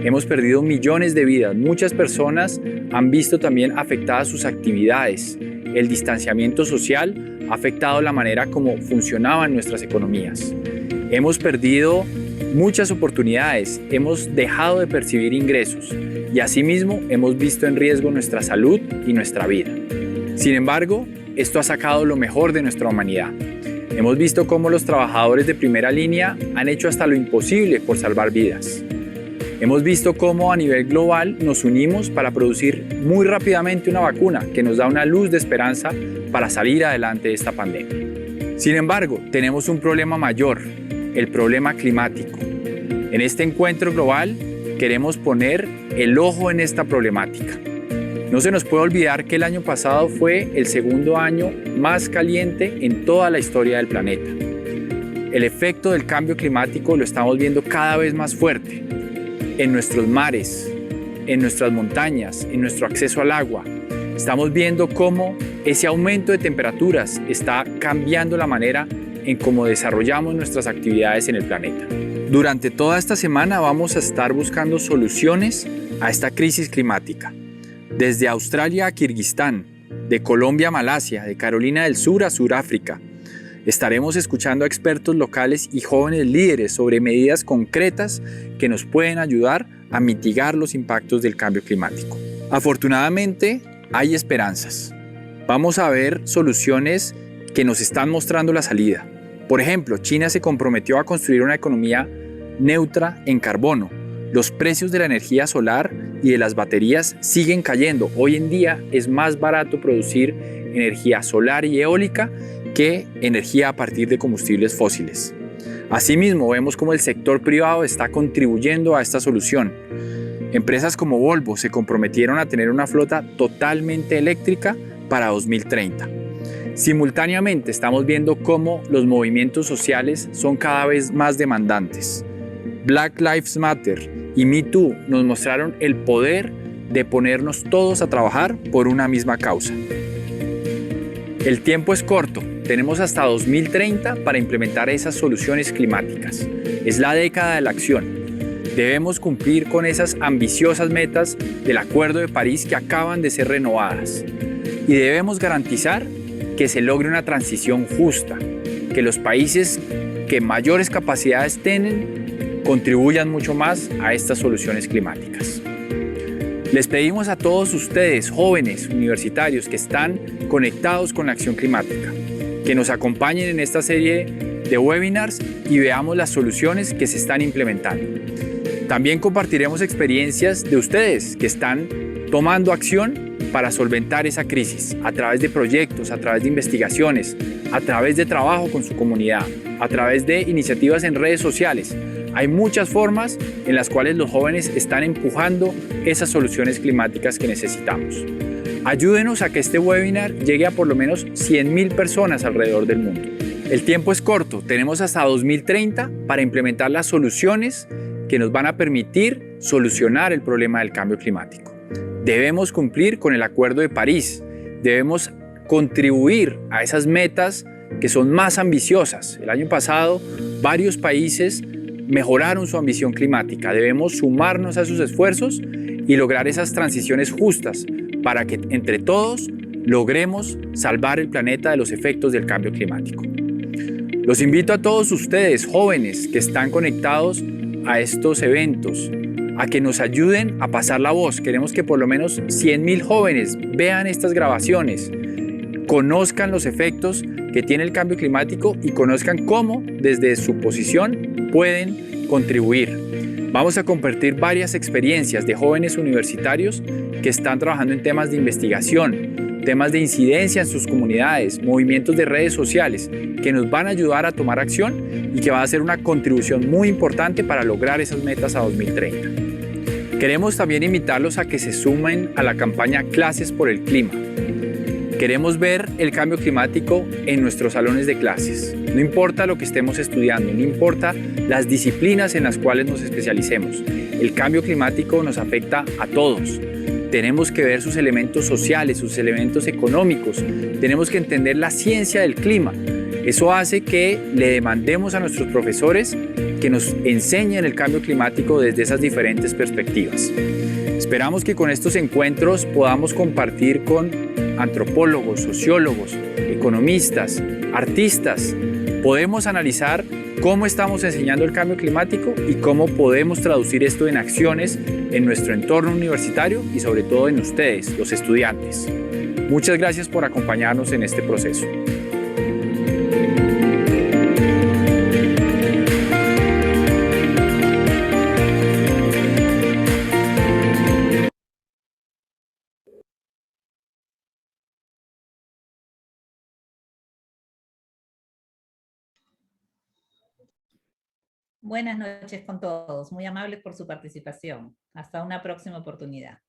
Hemos perdido millones de vidas, muchas personas han visto también afectadas sus actividades. El distanciamiento social ha afectado la manera como funcionaban nuestras economías. Hemos perdido muchas oportunidades, hemos dejado de percibir ingresos y asimismo hemos visto en riesgo nuestra salud y nuestra vida. Sin embargo, esto ha sacado lo mejor de nuestra humanidad. Hemos visto cómo los trabajadores de primera línea han hecho hasta lo imposible por salvar vidas. Hemos visto cómo a nivel global nos unimos para producir muy rápidamente una vacuna que nos da una luz de esperanza para salir adelante de esta pandemia. Sin embargo, tenemos un problema mayor, el problema climático. En este encuentro global queremos poner el ojo en esta problemática. No se nos puede olvidar que el año pasado fue el segundo año más caliente en toda la historia del planeta. El efecto del cambio climático lo estamos viendo cada vez más fuerte en nuestros mares, en nuestras montañas, en nuestro acceso al agua. Estamos viendo cómo ese aumento de temperaturas está cambiando la manera en cómo desarrollamos nuestras actividades en el planeta. Durante toda esta semana vamos a estar buscando soluciones a esta crisis climática. Desde Australia a Kirguistán, de Colombia a Malasia, de Carolina del Sur a Sudáfrica. Estaremos escuchando a expertos locales y jóvenes líderes sobre medidas concretas que nos pueden ayudar a mitigar los impactos del cambio climático. Afortunadamente, hay esperanzas. Vamos a ver soluciones que nos están mostrando la salida. Por ejemplo, China se comprometió a construir una economía neutra en carbono. Los precios de la energía solar y de las baterías siguen cayendo. Hoy en día es más barato producir energía solar y eólica que energía a partir de combustibles fósiles. Asimismo, vemos cómo el sector privado está contribuyendo a esta solución. Empresas como Volvo se comprometieron a tener una flota totalmente eléctrica para 2030. Simultáneamente estamos viendo cómo los movimientos sociales son cada vez más demandantes. Black Lives Matter y Me Too nos mostraron el poder de ponernos todos a trabajar por una misma causa. El tiempo es corto, tenemos hasta 2030 para implementar esas soluciones climáticas. Es la década de la acción. Debemos cumplir con esas ambiciosas metas del Acuerdo de París que acaban de ser renovadas. Y debemos garantizar que se logre una transición justa, que los países que mayores capacidades tienen contribuyan mucho más a estas soluciones climáticas. Les pedimos a todos ustedes, jóvenes universitarios que están conectados con la acción climática, que nos acompañen en esta serie de webinars y veamos las soluciones que se están implementando. También compartiremos experiencias de ustedes que están tomando acción para solventar esa crisis a través de proyectos, a través de investigaciones, a través de trabajo con su comunidad, a través de iniciativas en redes sociales. Hay muchas formas en las cuales los jóvenes están empujando esas soluciones climáticas que necesitamos. Ayúdenos a que este webinar llegue a por lo menos 100.000 personas alrededor del mundo. El tiempo es corto, tenemos hasta 2030 para implementar las soluciones que nos van a permitir solucionar el problema del cambio climático. Debemos cumplir con el Acuerdo de París, debemos contribuir a esas metas que son más ambiciosas. El año pasado, varios países mejoraron su ambición climática. Debemos sumarnos a sus esfuerzos y lograr esas transiciones justas para que entre todos logremos salvar el planeta de los efectos del cambio climático. Los invito a todos ustedes, jóvenes que están conectados a estos eventos, a que nos ayuden a pasar la voz. Queremos que por lo menos 100.000 jóvenes vean estas grabaciones, conozcan los efectos que tiene el cambio climático y conozcan cómo desde su posición pueden contribuir. Vamos a compartir varias experiencias de jóvenes universitarios que están trabajando en temas de investigación, temas de incidencia en sus comunidades, movimientos de redes sociales que nos van a ayudar a tomar acción y que va a ser una contribución muy importante para lograr esas metas a 2030. Queremos también invitarlos a que se sumen a la campaña Clases por el Clima. Queremos ver el cambio climático en nuestros salones de clases. No importa lo que estemos estudiando, no importa las disciplinas en las cuales nos especialicemos. El cambio climático nos afecta a todos. Tenemos que ver sus elementos sociales, sus elementos económicos. Tenemos que entender la ciencia del clima. Eso hace que le demandemos a nuestros profesores que nos enseñen el cambio climático desde esas diferentes perspectivas. Esperamos que con estos encuentros podamos compartir con antropólogos, sociólogos, economistas, artistas. Podemos analizar cómo estamos enseñando el cambio climático y cómo podemos traducir esto en acciones en nuestro entorno universitario y sobre todo en ustedes, los estudiantes. Muchas gracias por acompañarnos en este proceso. Buenas noches con todos, muy amables por su participación. Hasta una próxima oportunidad.